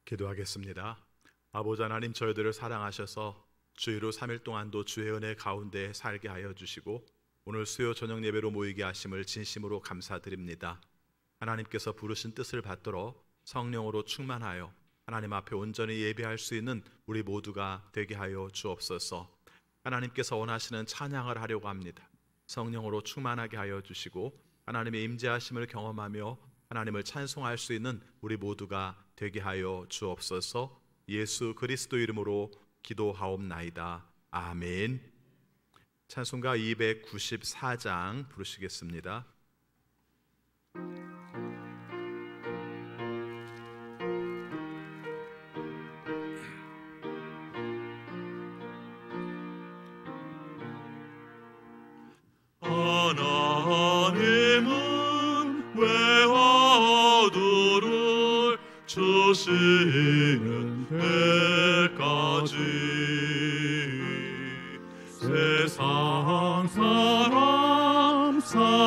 기도하겠습니다. 아버지 하나님, 저희들을 사랑하셔서 주일로 3일 동안도 주의 은혜 가운데 살게 하여 주시고 오늘 수요 저녁 예배로 모이게 하심을 진심으로 감사드립니다. 하나님께서 부르신 뜻을 받도록 성령으로 충만하여 하나님 앞에 온전히 예배할 수 있는 우리 모두가 되게 하여 주옵소서. 하나님께서 원하시는 찬양을 하려고 합니다. 성령으로 충만하게 하여 주시고 하나님의 임재하심을 경험하며 하나님을 찬송할 수 있는 우리 모두가 되게 하여 주옵소서. 예수 그리스도 이름으로 기도하옵나이다. 아멘. 찬송가 294장 부르시겠습니다. 하나님은 왜 어두를 주시는 때까지 세상 사람 사랑하니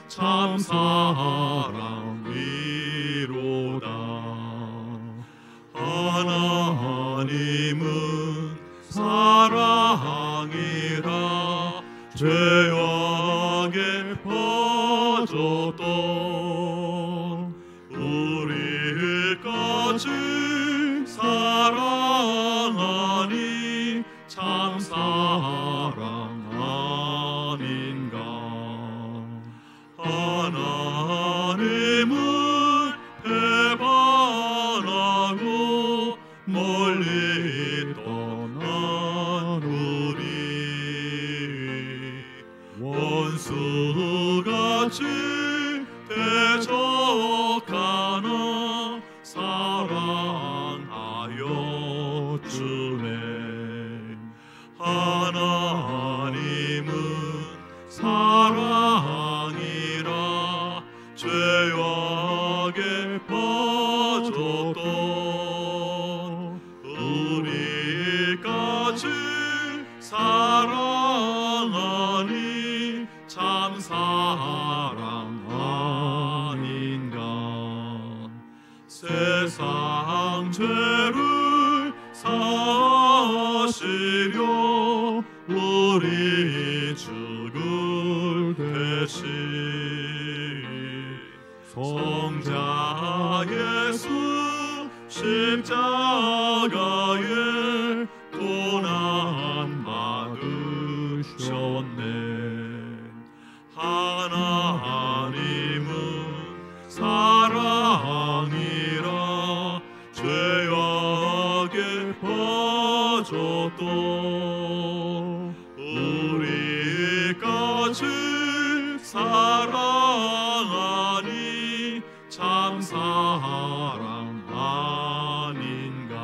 참 사랑이로다. 하나님은 사랑이라 죄악에 빠졌던 우리까지 사랑하니 참 사랑 아닌가. 하나님은 배반하고 멀리 떠난 우리 원수같이 대적하나 사랑하여 주네. 하나님은 사랑이라 죄악에 빠졌던 우리까지 사랑하니 참 사랑 아닌가. 세상 죄를 사시려 우리 죽을 대신 성자 예수 십자가에 고난 받으셨네. 하나님은 사랑이라 죄악에 빠졌던 우리까지 사랑하니 참 사랑 아닌가.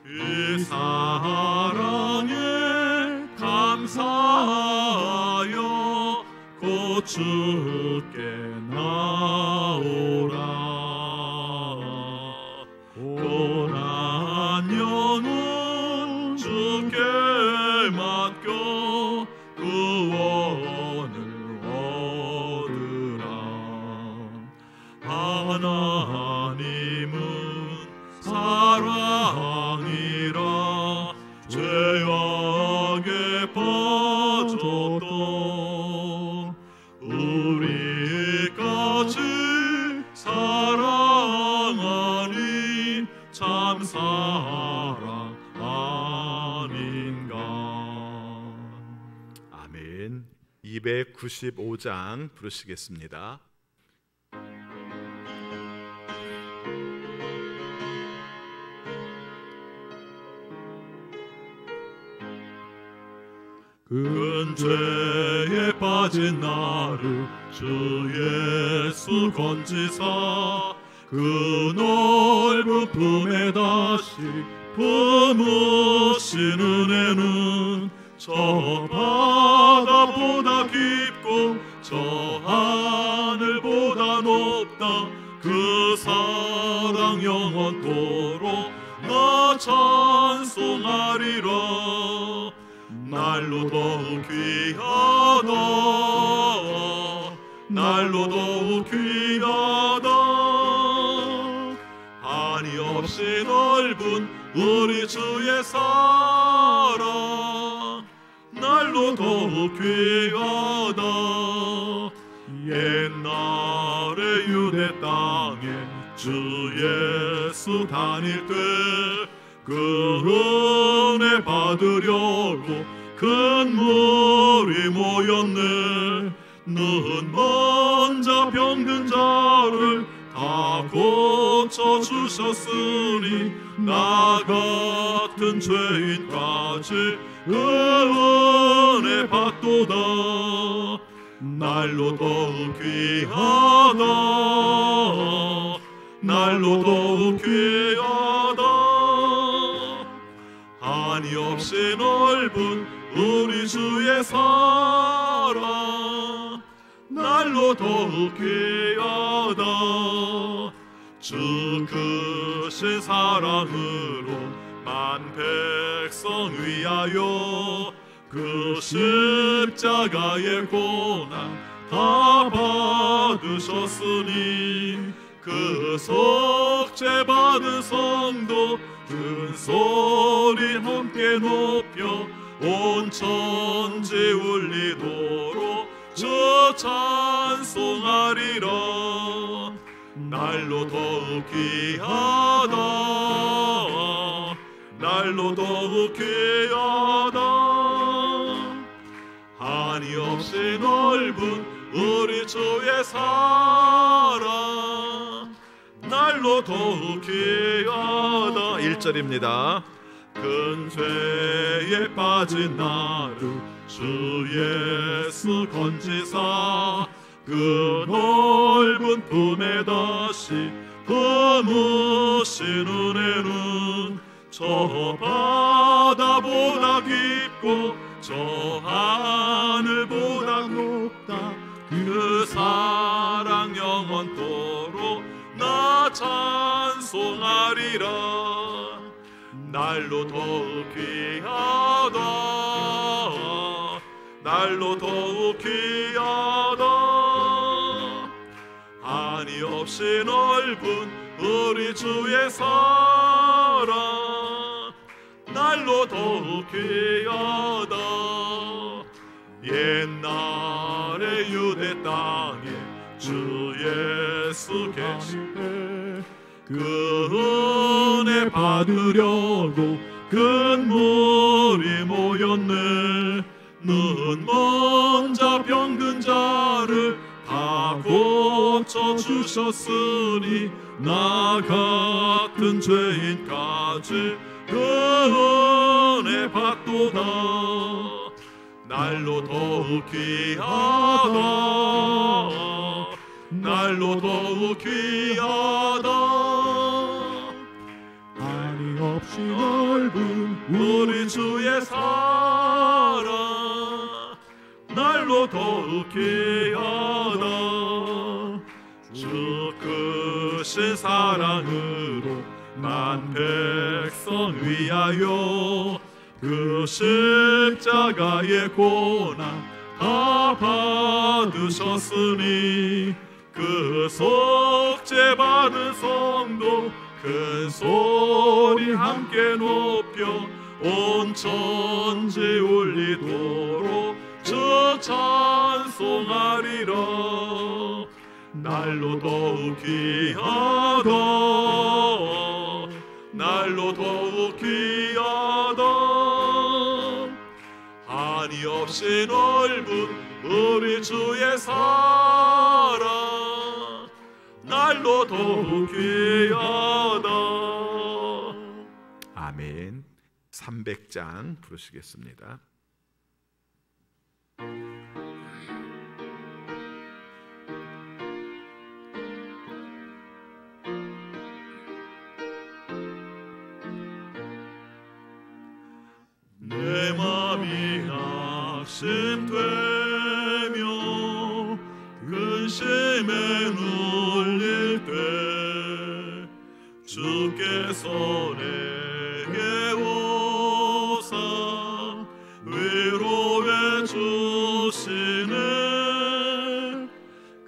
이 사랑에 감사하여 곧 주께 나오라. 고난 영혼 주께 맡겨 구원을 얻으라. 하나님은 사랑이라 죄악에 빠졌던 우리까지 사랑하니 참 사랑 아닌가. 아멘. 295장 부르시겠습니다. 큰 죄에 빠진 나를 주 예수 건지사 그 넓은 품에 다시 품으신 은혜는 저 바다보다 깊고 저 하늘보다 높다. 그 사랑 영원토록 나 찬송하리라. 날로 더욱 귀하다. 날로 더욱 귀하다. 없이 넓은 우리 주의 사랑 날로 더욱 귀하다. 옛날에 유대 땅에 주 예수 다닐 때 그 은혜 받으려고 큰 무리 모였네. 는 먼저 병든 자를 다 고쳐주셨으니 나 같은 죄인까지 그 은혜 받도다. 날로 더욱 귀하다. 날로 더욱 귀하다. 한이 없이 넓은 우리 주의 사랑 날로 더욱 귀하다. 주 크신 사랑으로 만 백성 위하여 그 십자가의 고난 다 받으셨으니 그 속죄 받은 성도 큰 소리 함께 높여 온 천지 울리도록 주 찬송하리라. 날로 더욱 귀하다. 날로 더욱 귀하다. 한이 없이 넓은 우리 주의 사랑 날로 더욱 귀하다. 1절입니다. 큰 죄에 빠진 나를 주 예수 건지사 그 넓은 품에 다시 품으신 은혜는 저 바다보다 깊고 저 하늘보다 높다. 그 사랑 영원토록 나 찬송하리라. 날로 더욱 귀하다. 날로 더욱 귀하다. 한이 없이 넓은 우리 주의 사랑 날로 더욱 귀하다. 옛날에 유대 땅에 주 예수 계실 때 그 은혜 받으려고 큰 무리 모였네. 는 먼저 병든 자를 다 고쳐주셨으니 나 같은 죄인까지 그 은혜 받도다. 날로 더욱 귀하다. 날로 더욱 귀하다. 한이 없이 넓은 우리 주의 사랑 날로 더욱 귀하다. 주 크신 사랑으로 만 백성 위하여 그 십자가의 고난 다 받으셨으니 그 속죄 받은 성도 큰 소리 함께 높여 온 천지 울리도록 주 찬송하리라. 날로 더욱 귀하다. 날로 더욱 귀하다. 한이 없이 넓은 우리 주의 사랑 날로 더욱 귀하다. 아멘. 300장 부르시겠습니다. 내 맘이 낙심되며 근심에 눌릴 때 주께서 내게 오사 위로해 주시네.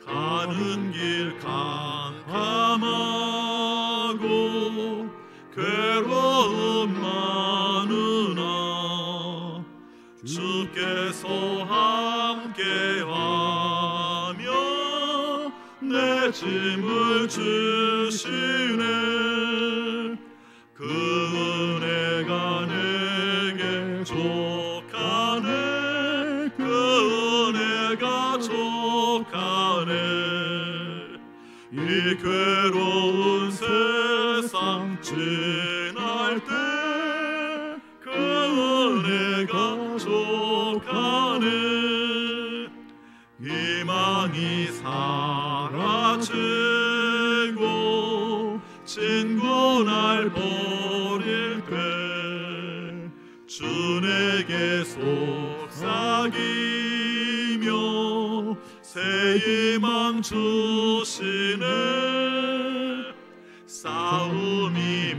가는 길 캄캄하고 내 짐을 주시네. 그 은혜가 내게 족하네. 그 은혜가 족하네. 이 괴로운 세상 지날 때 그 은혜가 족하네. 희망이 사라지고 친구 날 버릴 때 주 내게 속삭이며 새 희망 주시네. 싸움이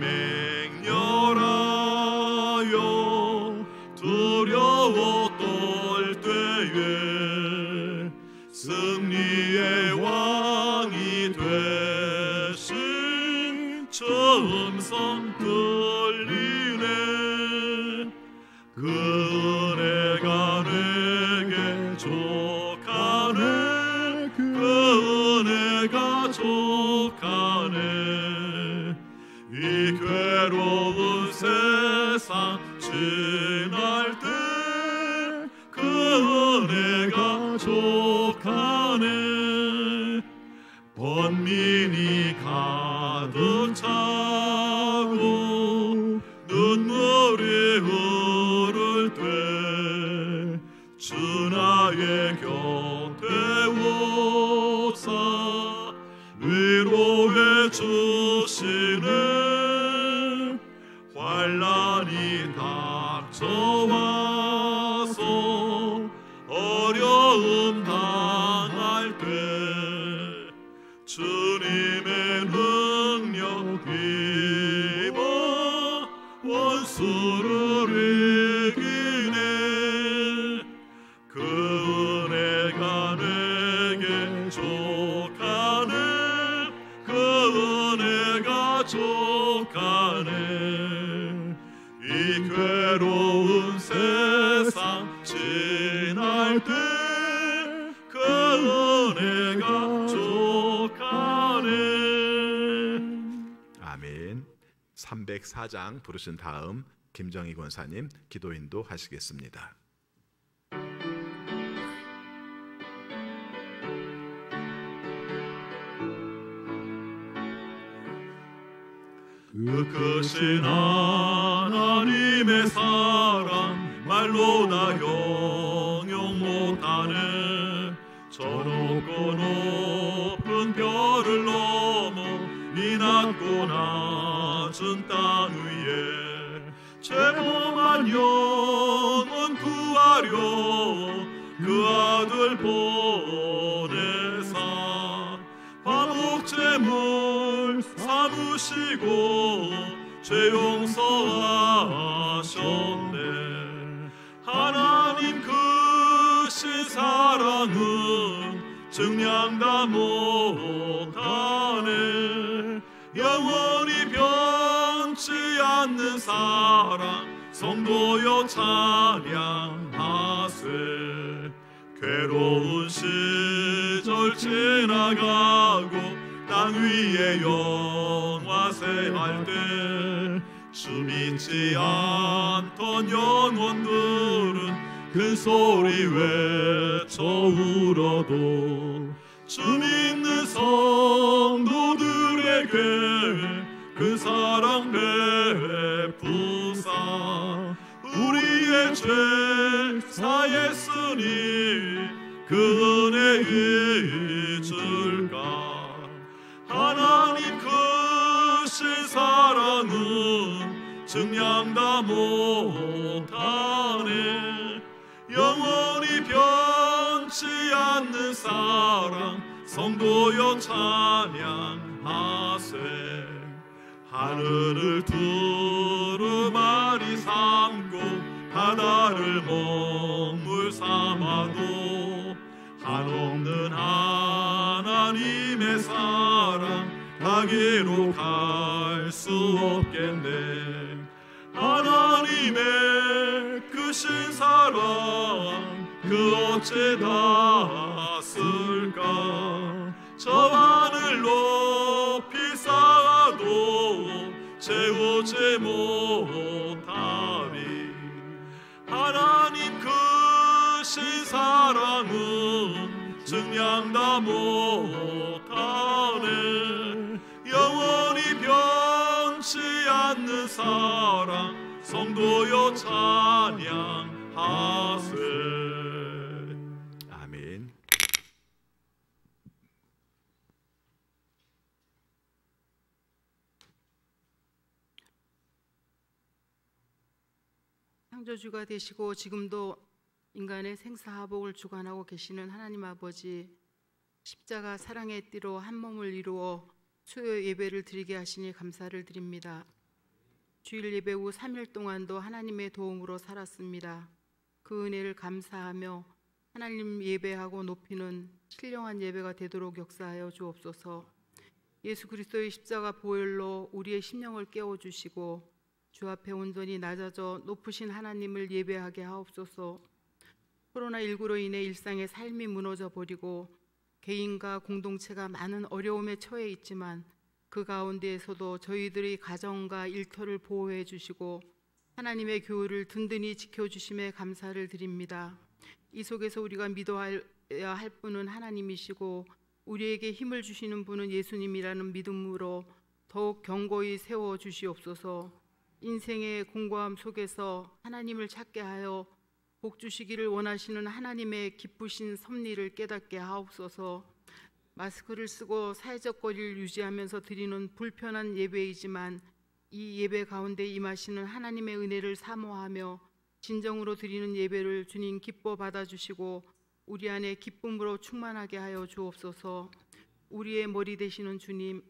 맹렬하여 두려워 떨 때에 승리의 왕이 되신 주 음성 들리네. 그 은혜가 내게 족하네. 그 은혜가 족하네. 이 괴로운 세상 지날 때 그 은혜가 족하네. 번민이 가득 차고 눈물이 흐를 때 주 나의 곁에 오사 위로해 주시네. 환난이 닥쳐와서 어려움 당할 때 주님의 능력 입어 원수를 이기네. 그 은혜가 내게 족하네. 그 은혜가 족하네. 이 괴로운 세상 지날 때 그 은혜가 족하네. 아멘. 304장 부르신 다음 김정희 권사님 기도 인도하시겠습니다. 그 크신 하나님의 사랑 말로 다 형용 못하네. 저 높고 높은 별을 넘어 이 낮고 낮은 땅 위에 죄범한 영혼 구하려 그 아들 보내사 화목제물 삼으시고 죄 용서하셨네. 하나님 크신 사랑은 증량다 못하네. 영원히 변치 않는 사랑 성도여 찬양하세. 괴로운 시절 지나가고 땅 위에 영화세할 때 주 믿지 않던 영혼들은 큰 소리 외쳐 울어도 주 믿는 성도들에게 그 사랑 베푸사 우리의 죄 사했으니 그 은혜 잊을까. 하나님 크신 사랑은 증량다 못하네. 영원히 변치 않는 사랑 성도여 찬양하세. 하늘을 두루마리 삼고 바다를 먹물 삼아도 한없는 하나님의 사랑 가기로 갈 수 없겠네. 하나님의 크신 사랑 그 어째 닿았을까. 저 하늘 증량 다 못하네. 영원히 변치 않는 사랑 성도여 찬양하세. 아멘. 창조주가 되시고 지금도 인간의 생사화복을 주관하고 계시는 하나님 아버지, 십자가 사랑의 띠로 한 몸을 이루어 수요 예배를 드리게 하시니 감사를 드립니다. 주일 예배 후 3일 동안도 하나님의 도움으로 살았습니다. 그 은혜를 감사하며 하나님 예배하고 높이는 신령한 예배가 되도록 역사하여 주옵소서. 예수 그리스도의 십자가 보혈로 우리의 심령을 깨워주시고 주 앞에 온전히 낮아져 높으신 하나님을 예배하게 하옵소서. 코로나19로 인해 일상의 삶이 무너져 버리고 개인과 공동체가 많은 어려움에 처해 있지만 그 가운데에서도 저희들의 가정과 일터를 보호해 주시고 하나님의 교회를 든든히 지켜주심에 감사를 드립니다. 이 속에서 우리가 믿어야 할 분은 하나님이시고 우리에게 힘을 주시는 분은 예수님이라는 믿음으로 더욱 견고히 세워 주시옵소서. 인생의 공고함 속에서 하나님을 찾게 하여 복 주시기를 원하시는 하나님의 기쁘신 섭리를 깨닫게 하옵소서. 마스크를 쓰고 사회적 거리를 유지하면서 드리는 불편한 예배이지만 이 예배 가운데 임하시는 하나님의 은혜를 사모하며 진정으로 드리는 예배를 주님 기뻐 받아주시고 우리 안에 기쁨으로 충만하게 하여 주옵소서. 우리의 머리 되시는 주님,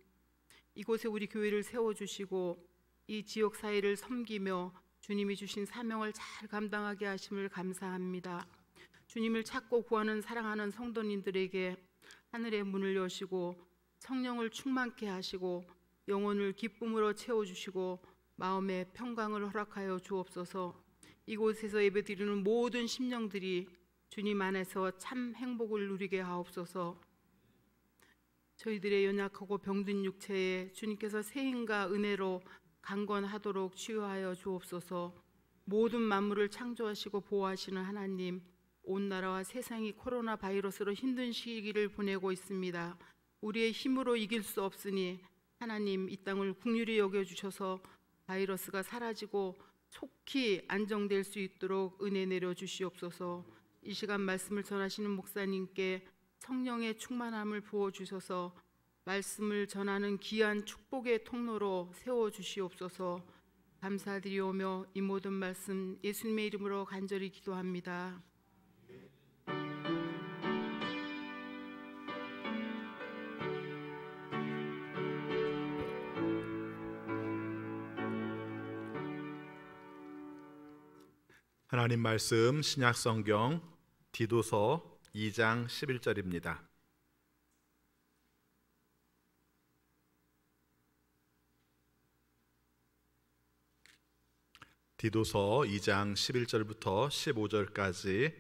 이곳에 우리 교회를 세워주시고 이 지역 사회를 섬기며 주님이 주신 사명을 잘 감당하게 하심을 감사합니다. 주님을 찾고 구하는 사랑하는 성도님들에게 하늘의 문을 여시고 성령을 충만케 하시고 영혼을 기쁨으로 채워주시고 마음의 평강을 허락하여 주옵소서. 이곳에서 예배드리는 모든 심령들이 주님 안에서 참 행복을 누리게 하옵소서. 저희들의 연약하고 병든 육체에 주님께서 세임과 은혜로 강건하도록 치유하여 주옵소서. 모든 만물을 창조하시고 보호하시는 하나님, 온 나라와 세상이 코로나 바이러스로 힘든 시기를 보내고 있습니다. 우리의 힘으로 이길 수 없으니 하나님 이 땅을 긍휼히 여겨주셔서 바이러스가 사라지고 속히 안정될 수 있도록 은혜 내려주시옵소서. 이 시간 말씀을 전하시는 목사님께 성령의 충만함을 부어주셔서 말씀을 전하는 귀한 축복의 통로로 세워주시옵소서. 감사드리오며 이 모든 말씀 예수님의 이름으로 간절히 기도합니다. 하나님 말씀 신약성경 디도서 2장 11절입니다. 디도서 2장 11절부터 15절까지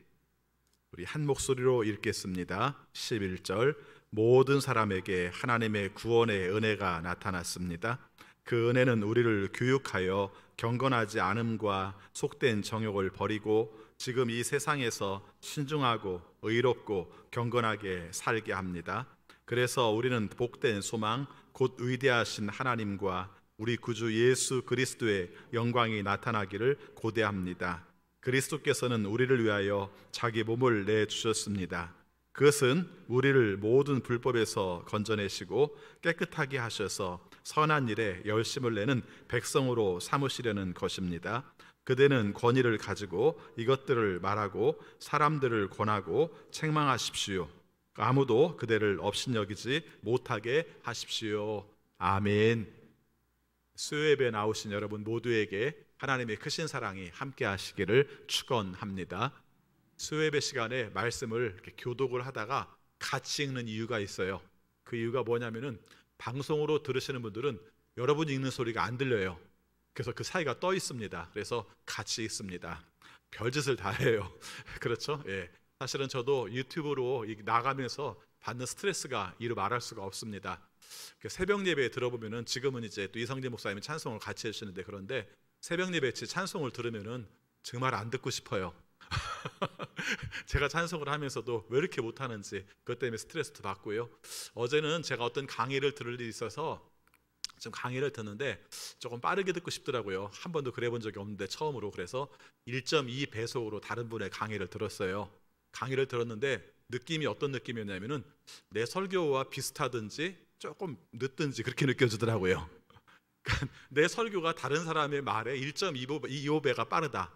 우리 한 목소리로 읽겠습니다. 11절, 모든 사람에게 하나님의 구원의 은혜가 나타났습니다. 그 은혜는 우리를 교육하여 경건하지 않음과 속된 정욕을 버리고 지금 이 세상에서 신중하고 의롭고 경건하게 살게 합니다. 그래서 우리는 복된 소망, 곧 위대하신 하나님과 우리 구주 예수 그리스도의 영광이 나타나기를 고대합니다. 그리스도께서는 우리를 위하여 자기 몸을 내주셨습니다. 그것은 우리를 모든 불법에서 건져내시고 깨끗하게 하셔서 선한 일에 열심을 내는 백성으로 삼으시려는 것입니다. 그대는 권위를 가지고 이것들을 말하고 사람들을 권하고 책망하십시오. 아무도 그대를 업신여기지 못하게 하십시오. 아멘. 수요예배 나오신 여러분 모두에게 하나님의 크신 사랑이 함께 하시기를 축원합니다. 수요예배 시간에 말씀을 이렇게 교독을 하다가 같이 읽는 이유가 있어요. 그 이유가 뭐냐면은 방송으로 들으시는 분들은 여러분이 읽는 소리가 안 들려요. 그래서 그 사이가 떠 있습니다. 그래서 같이 읽습니다. 별짓을 다 해요. 그렇죠? 예. 사실은 저도 유튜브로 나가면서 받는 스트레스가 이루 말할 수가 없습니다. 새벽 예배에 들어보면은 지금은 이제 또 이성진 목사님이 찬송을 같이 해주시는데, 그런데 새벽 예배에 찬송을 들으면은 정말 안 듣고 싶어요. 제가 찬송을 하면서도 왜 이렇게 못하는지 그것 때문에 스트레스도 받고요. 어제는 제가 어떤 강의를 들을 일이 있어서 좀 강의를 듣는데 조금 빠르게 듣고 싶더라고요. 한 번도 그래 본 적이 없는데 처음으로. 그래서 1.2 배속으로 다른 분의 강의를 들었어요. 강의를 들었는데 느낌이 어떤 느낌이었냐면은 내 설교와 비슷하든지 조금 늦든지 그렇게 느껴지더라고요. 내 설교가 다른 사람의 말에 1.25배가 빠르다.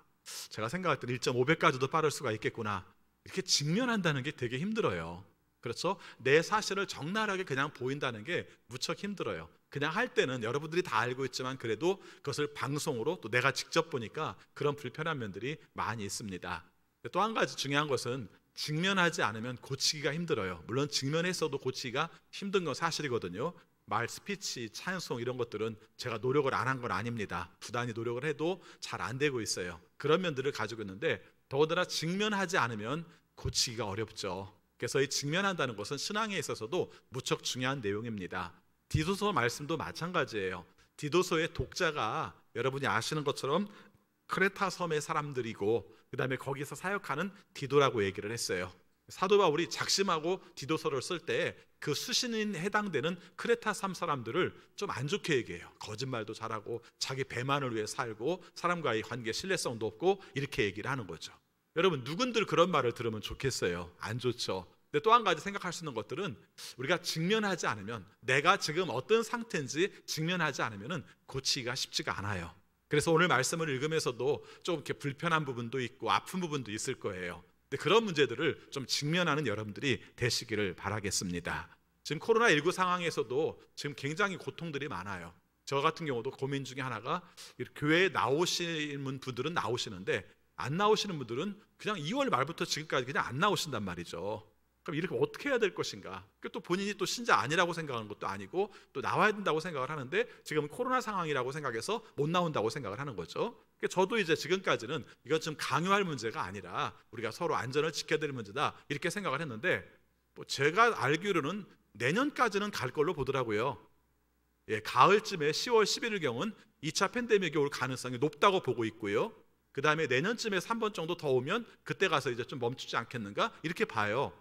제가 생각할 때는 1.5배까지도 빠를 수가 있겠구나. 이렇게 직면한다는 게 되게 힘들어요. 그렇죠? 내 사실을 적나라하게 그냥 보인다는 게 무척 힘들어요. 그냥 할 때는 여러분들이 다 알고 있지만 그래도 그것을 방송으로 또 내가 직접 보니까 그런 불편한 면들이 많이 있습니다. 또 한 가지 중요한 것은 직면하지 않으면 고치기가 힘들어요. 물론 직면했어도 고치기가 힘든 건 사실이거든요. 말, 스피치, 찬송 이런 것들은 제가 노력을 안 한 건 아닙니다. 부단히 노력을 해도 잘 안 되고 있어요. 그런 면들을 가지고 있는데 더군다나 직면하지 않으면 고치기가 어렵죠. 그래서 이 직면한다는 것은 신앙에 있어서도 무척 중요한 내용입니다. 디도서 말씀도 마찬가지예요. 디도서의 독자가 여러분이 아시는 것처럼 크레타 섬의 사람들이고 그 다음에 거기서 사역하는 디도라고 얘기를 했어요. 사도 바울이 작심하고 디도서를 쓸 때 그 수신인에 해당되는 크레타 섬 사람들을 좀 안 좋게 얘기해요. 거짓말도 잘하고 자기 배만을 위해 살고 사람과의 관계 신뢰성도 없고 이렇게 얘기를 하는 거죠. 여러분 누군들 그런 말을 들으면 좋겠어요? 안 좋죠. 근데 또 한 가지 생각할 수 있는 것들은 우리가 직면하지 않으면 내가 지금 어떤 상태인지 직면하지 않으면 고치기가 쉽지가 않아요. 그래서 오늘 말씀을 읽으면서도 좀 이렇게 불편한 부분도 있고 아픈 부분도 있을 거예요. 근데 그런 문제들을 좀 직면하는 여러분들이 되시기를 바라겠습니다. 지금 코로나19 상황에서도 지금 굉장히 고통들이 많아요. 저 같은 경우도 고민 중에 하나가 교회에 나오시는 분들은 나오시는데 안 나오시는 분들은 그냥 2월 말부터 지금까지 그냥 안 나오신단 말이죠. 그럼 이렇게 어떻게 해야 될 것인가? 또 본인이 또 신자 아니라고 생각하는 것도 아니고 또 나와야 된다고 생각을 하는데 지금은 코로나 상황이라고 생각해서 못 나온다고 생각을 하는 거죠. 저도 이제 지금까지는 이건 좀 강요할 문제가 아니라 우리가 서로 안전을 지켜야 될 문제다 이렇게 생각을 했는데 제가 알기로는 내년까지는 갈 걸로 보더라고요. 가을쯤에 10월 11일경은 2차 팬데믹이 올 가능성이 높다고 보고 있고요. 그 다음에 내년쯤에 3번 정도 더 오면 그때 가서 이제 좀 멈추지 않겠는가 이렇게 봐요.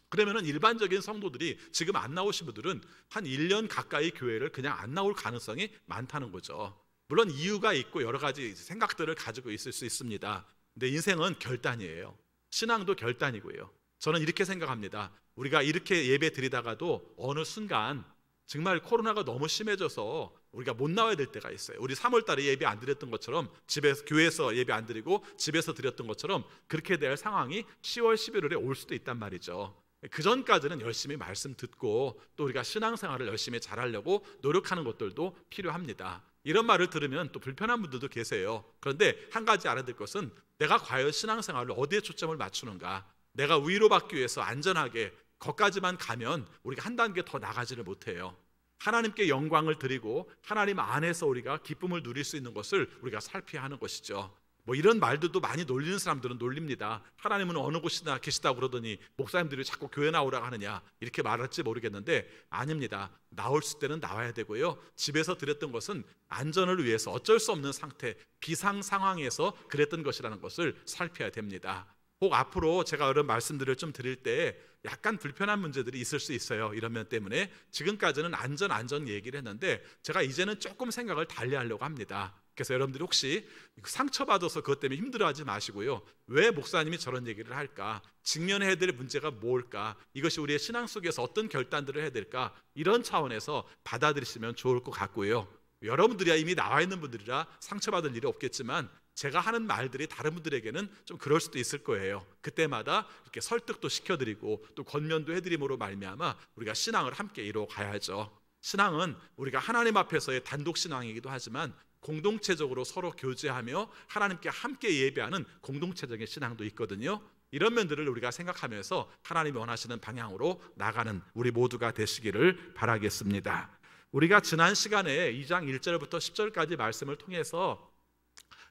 그러면은 일반적인 성도들이 지금 안 나오신 분들은 한 1년 가까이 교회를 그냥 안 나올 가능성이 많다는 거죠. 물론 이유가 있고 여러 가지 생각들을 가지고 있을 수 있습니다. 근데 인생은 결단이에요. 신앙도 결단이고요. 저는 이렇게 생각합니다. 우리가 이렇게 예배 드리다가도 어느 순간 정말 코로나가 너무 심해져서 우리가 못 나와야 될 때가 있어요. 우리 3월 달에 예배 안 드렸던 것처럼 집에서 교회에서 예배 안 드리고 집에서 드렸던 것처럼 그렇게 될 상황이 10월 11월에 올 수도 있단 말이죠. 그 전까지는 열심히 말씀 듣고 또 우리가 신앙생활을 열심히 잘하려고 노력하는 것들도 필요합니다. 이런 말을 들으면 또 불편한 분들도 계세요. 그런데 한 가지 알아야 될 것은 내가 과연 신앙생활을 어디에 초점을 맞추는가, 내가 위로받기 위해서 안전하게 거기까지만 가면 우리가 한 단계 더 나가지를 못해요. 하나님께 영광을 드리고 하나님 안에서 우리가 기쁨을 누릴 수 있는 것을 우리가 살펴야 하는 것이죠. 이런 말들도 많이 놀리는 사람들은 놀립니다. 하나님은 어느 곳이나 계시다고 그러더니 목사님들이 자꾸 교회 나오라고 하느냐 이렇게 말할지 모르겠는데 아닙니다. 나올 때는 나와야 되고요. 집에서 드렸던 것은 안전을 위해서 어쩔 수 없는 상태, 비상 상황에서 그랬던 것이라는 것을 살펴야 됩니다. 혹 앞으로 제가 이런 말씀들을 좀 드릴 때 약간 불편한 문제들이 있을 수 있어요. 이런 면 때문에 지금까지는 안전 얘기를 했는데 제가 이제는 조금 생각을 달리하려고 합니다. 그래서 여러분들이 혹시 상처받아서 그것 때문에 힘들어하지 마시고요. 왜 목사님이 저런 얘기를 할까? 직면해야 될 문제가 뭘까? 이것이 우리의 신앙 속에서 어떤 결단들을 해야 될까? 이런 차원에서 받아들이시면 좋을 것 같고요. 여러분들이야 이미 나와 있는 분들이라 상처받을 일이 없겠지만 제가 하는 말들이 다른 분들에게는 좀 그럴 수도 있을 거예요. 그때마다 이렇게 설득도 시켜드리고 또 권면도 해드림으로 말미암아 우리가 신앙을 함께 이루어 가야죠. 신앙은 우리가 하나님 앞에서의 단독 신앙이기도 하지만 공동체적으로 서로 교제하며 하나님께 함께 예배하는 공동체적인 신앙도 있거든요. 이런 면들을 우리가 생각하면서 하나님이 원하시는 방향으로 나가는 우리 모두가 되시기를 바라겠습니다. 우리가 지난 시간에 2장 1절부터 10절까지 말씀을 통해서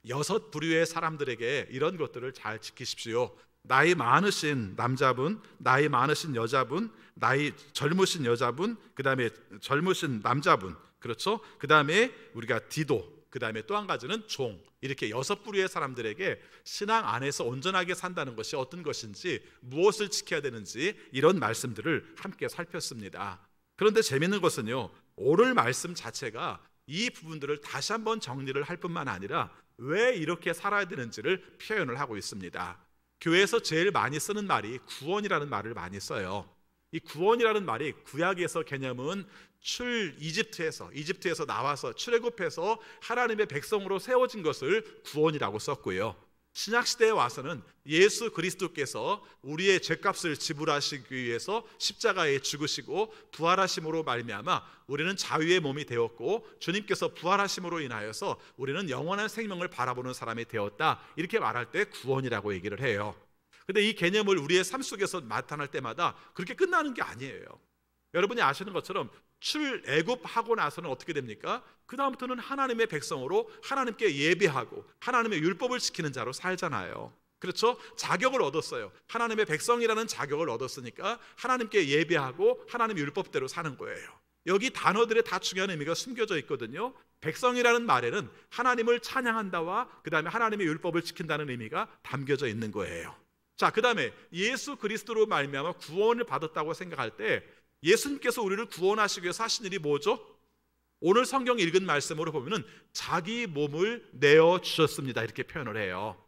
6 부류의 사람들에게 이런 것들을 잘 지키십시오. 나이 많으신 남자분, 나이 많으신 여자분, 나이 젊으신 여자분, 그 다음에 젊으신 남자분, 그렇죠? 그 다음에 우리가 디도, 그 다음에 또 한 가지는 종, 이렇게 6부류의 사람들에게 신앙 안에서 온전하게 산다는 것이 어떤 것인지, 무엇을 지켜야 되는지 이런 말씀들을 함께 살폈습니다. 그런데 재미있는 것은요, 오늘 말씀 자체가 이 부분들을 다시 한번 정리를 할 뿐만 아니라 왜 이렇게 살아야 되는지를 표현을 하고 있습니다. 교회에서 제일 많이 쓰는 말이 구원이라는 말을 많이 써요. 이 구원이라는 말이 구약에서 개념은 이집트에서 나와서 출애굽해서 하나님의 백성으로 세워진 것을 구원이라고 썼고요. 신약시대에 와서는 예수 그리스도께서 우리의 죄값을 지불하시기 위해서 십자가에 죽으시고 부활하심으로 말미암아 우리는 자유의 몸이 되었고, 주님께서 부활하심으로 인하여서 우리는 영원한 생명을 바라보는 사람이 되었다, 이렇게 말할 때 구원이라고 얘기를 해요. 근데 이 개념을 우리의 삶 속에서 나타날 때마다 그렇게 끝나는 게 아니에요. 여러분이 아시는 것처럼 출애굽하고 나서는 어떻게 됩니까? 그 다음부터는 하나님의 백성으로 하나님께 예배하고 하나님의 율법을 지키는 자로 살잖아요. 그렇죠? 자격을 얻었어요. 하나님의 백성이라는 자격을 얻었으니까 하나님께 예배하고 하나님의 율법대로 사는 거예요. 여기 단어들에 다 중요한 의미가 숨겨져 있거든요. 백성이라는 말에는 하나님을 찬양한다와 그 다음에 하나님의 율법을 지킨다는 의미가 담겨져 있는 거예요. 자, 그 다음에 예수 그리스도로 말미암아 구원을 받았다고 생각할 때 예수님께서 우리를 구원하시기 위해서 하신 일이 뭐죠? 오늘 성경 읽은 말씀으로 보면은 자기 몸을 내어주셨습니다, 이렇게 표현을 해요.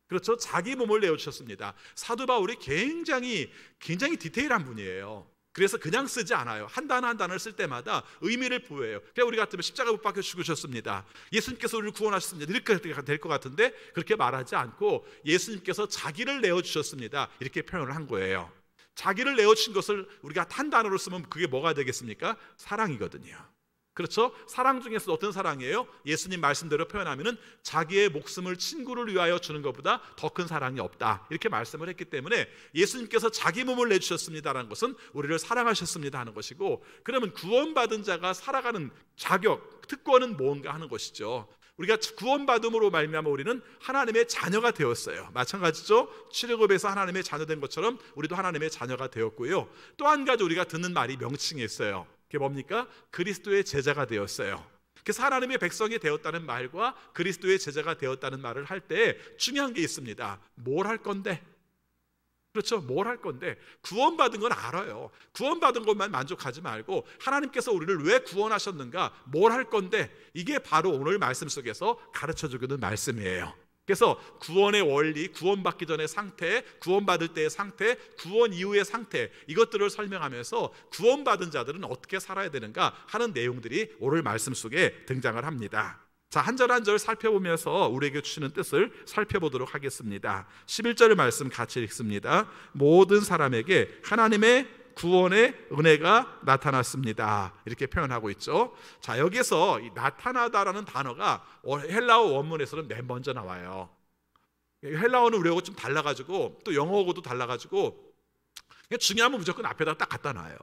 그렇죠? 자기 몸을 내어주셨습니다. 사도 바울이 굉장히 디테일한 분이에요. 그래서 그냥 쓰지 않아요. 한 단어 한 단어를 쓸 때마다 의미를 부여해요. 그냥 우리 같으면 십자가 못 박혀 죽으셨습니다, 예수님께서 우리를 구원하셨습니다, 이렇게 될 것 같은데 그렇게 말하지 않고 예수님께서 자기를 내어주셨습니다, 이렇게 표현을 한 거예요. 자기를 내어주신 것을 우리가 한 단어로 쓰면 그게 뭐가 되겠습니까? 사랑이거든요. 그렇죠? 사랑 중에서 어떤 사랑이에요? 예수님 말씀대로 표현하면은 자기의 목숨을 친구를 위하여 주는 것보다 더 큰 사랑이 없다, 이렇게 말씀을 했기 때문에 예수님께서 자기 몸을 내주셨습니다라는 것은 우리를 사랑하셨습니다 하는 것이고, 그러면 구원받은 자가 살아가는 자격, 특권은 뭔가 하는 것이죠. 우리가 구원받음으로 말미암아 우리는 하나님의 자녀가 되었어요. 마찬가지죠. 출애굽에서 하나님의 자녀된 것처럼 우리도 하나님의 자녀가 되었고요. 또 한 가지 우리가 듣는 말이 명칭이 있어요. 그게 뭡니까? 그리스도의 제자가 되었어요. 그래서 하나님의 백성이 되었다는 말과 그리스도의 제자가 되었다는 말을 할 때 중요한 게 있습니다. 뭘 할 건데? 그렇죠? 뭘 할 건데? 구원받은 건 알아요. 구원받은 것만 만족하지 말고 하나님께서 우리를 왜 구원하셨는가, 뭘 할 건데, 이게 바로 오늘 말씀 속에서 가르쳐주는 말씀이에요. 그래서 구원의 원리, 구원받기 전의 상태, 구원받을 때의 상태, 구원 이후의 상태, 이것들을 설명하면서 구원받은 자들은 어떻게 살아야 되는가 하는 내용들이 오늘 말씀 속에 등장을 합니다. 자, 한 절 한 절 살펴보면서 우리에게 주시는 뜻을 살펴보도록 하겠습니다. 11절 말씀 같이 읽습니다. 모든 사람에게 하나님의 구원의 은혜가 나타났습니다, 이렇게 표현하고 있죠. 자, 여기서 이 나타나다라는 단어가 헬라어 원문에서는 맨 먼저 나와요. 헬라어는 우리하고 좀 달라가지고, 또 영어하고도 달라가지고 중요하면 무조건 앞에다 딱 갖다 놔요.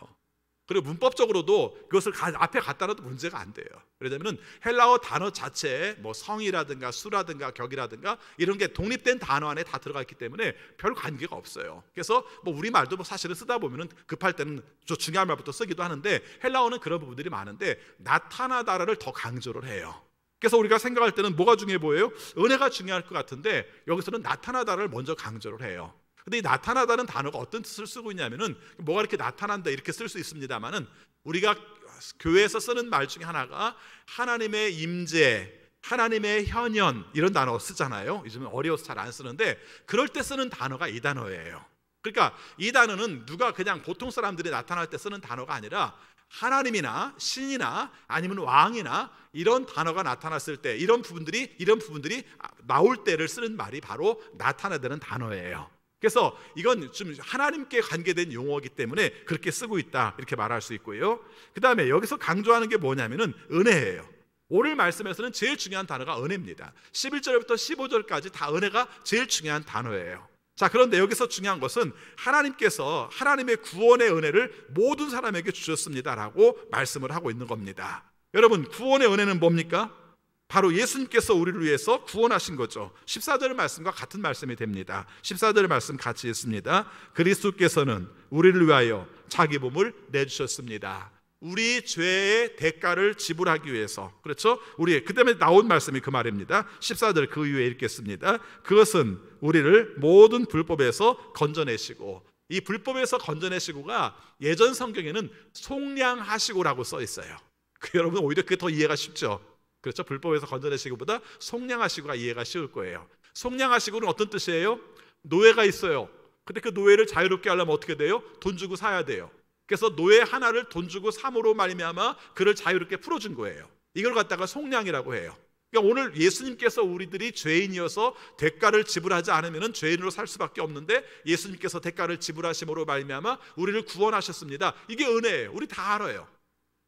그리고 문법적으로도 그것을 앞에 갖다 놔도 문제가 안 돼요. 왜냐하면 헬라어 단어 자체에 뭐 성이라든가 수라든가 격이라든가 이런 게 독립된 단어 안에 다 들어가 있기 때문에 별 관계가 없어요. 그래서 뭐 우리말도 뭐 사실은 쓰다 보면은 급할 때는 저 중요한 말부터 쓰기도 하는데, 헬라어는 그런 부분들이 많은데 나타나다를 더 강조를 해요. 그래서 우리가 생각할 때는 뭐가 중요해 보여요? 은혜가 중요할 것 같은데 여기서는 나타나다를 먼저 강조를 해요. 근데 이 나타나다는 단어가 어떤 뜻을 쓰고 있냐면은, 뭐가 이렇게 나타난다 이렇게 쓸 수 있습니다만은, 우리가 교회에서 쓰는 말 중에 하나가 하나님의 임재, 하나님의 현현, 이런 단어 쓰잖아요. 요즘은 어려워서 잘 안 쓰는데 그럴 때 쓰는 단어가 이 단어예요. 그러니까 이 단어는 누가 그냥 보통 사람들이 나타날 때 쓰는 단어가 아니라 하나님이나 신이나 아니면 왕이나 이런 단어가 나타났을 때 이런 부분들이 나올 때를 쓰는 말이 바로 나타나다는 단어예요. 그래서 이건 좀 하나님께 관계된 용어이기 때문에 그렇게 쓰고 있다, 이렇게 말할 수 있고요. 그 다음에 여기서 강조하는 게 뭐냐면은 은혜예요. 오늘 말씀에서는 제일 중요한 단어가 은혜입니다. 11절부터 15절까지 다 은혜가 제일 중요한 단어예요. 자, 그런데 여기서 중요한 것은 하나님께서 하나님의 구원의 은혜를 모든 사람에게 주셨습니다라고 말씀을 하고 있는 겁니다. 여러분, 구원의 은혜는 뭡니까? 바로 예수님께서 우리를 위해서 구원하신 거죠. 14절 말씀과 같은 말씀이 됩니다. 14절 말씀 같이 읽습니다. 그리스도께서는 우리를 위하여 자기 몸을 내주셨습니다. 우리 죄의 대가를 지불하기 위해서. 그렇죠? 우리 그다음에 나온 말씀이 그 말입니다. 14절 그 이후에 읽겠습니다. 그것은 우리를 모든 불법에서 건져내시고. 이 불법에서 건져내시고가 예전 성경에는 속량하시고라고 써 있어요. 여러분 오히려 그게 더 이해가 쉽죠. 그렇죠? 불법에서 건져내시고보다 속량하시고가 이해가 쉬울 거예요. 속량하시고는 어떤 뜻이에요? 노예가 있어요. 근데 그 노예를 자유롭게 하려면 어떻게 돼요? 돈 주고 사야 돼요. 그래서 노예 하나를 돈 주고 삼으로 말미암아 그를 자유롭게 풀어준 거예요. 이걸 갖다가 속량이라고 해요. 그러니까 오늘 예수님께서 우리들이 죄인이어서 대가를 지불하지 않으면 죄인으로 살 수밖에 없는데 예수님께서 대가를 지불하심으로 말미암아 우리를 구원하셨습니다. 이게 은혜예요. 우리 다 알아요.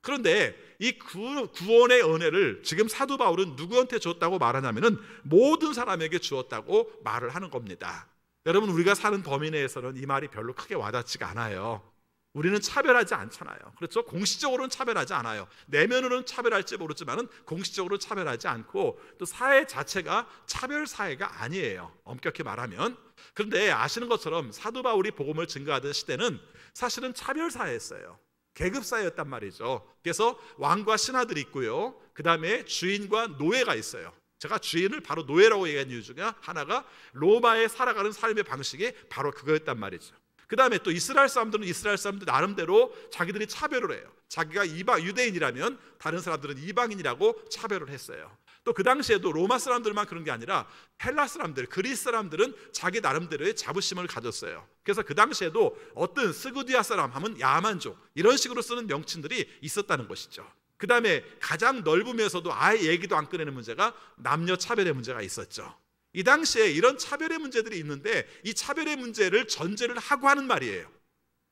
그런데 이 구원의 은혜를 지금 사도 바울은 누구한테 줬다고 말하냐면은 모든 사람에게 주었다고 말을 하는 겁니다. 여러분 우리가 사는 범위 내에서는 이 말이 별로 크게 와닿지가 않아요. 우리는 차별하지 않잖아요. 그렇죠? 공식적으로는 차별하지 않아요. 내면으로는 차별할지 모르지만 공식적으로 차별하지 않고 또 사회 자체가 차별 사회가 아니에요. 엄격히 말하면. 그런데 아시는 것처럼 사도 바울이 복음을 증거하던 시대는 사실은 차별 사회였어요. 계급 사회였단 말이죠. 그래서 왕과 신하들이 있고요. 그 다음에 주인과 노예가 있어요. 제가 주인을 바로 노예라고 얘기한 이유 중에 하나가 로마에 살아가는 삶의 방식이 바로 그거였단 말이죠. 그 다음에 또 이스라엘 사람들 나름대로 자기들이 차별을 해요. 자기가 유대인이라면 다른 사람들은 이방인이라고 차별을 했어요. 또 그 당시에도 로마 사람들만 그런 게 아니라 헬라 사람들, 그리스 사람들은 자기 나름대로의 자부심을 가졌어요. 그래서 그 당시에도 어떤 스그디아 사람 하면 야만족 이런 식으로 쓰는 명칭들이 있었다는 것이죠. 그 다음에 가장 넓으면서도 아예 얘기도 안 꺼내는 문제가 남녀 차별의 문제가 있었죠. 이 당시에 이런 차별의 문제들이 있는데 이 차별의 문제를 전제를 하고 하는 말이에요.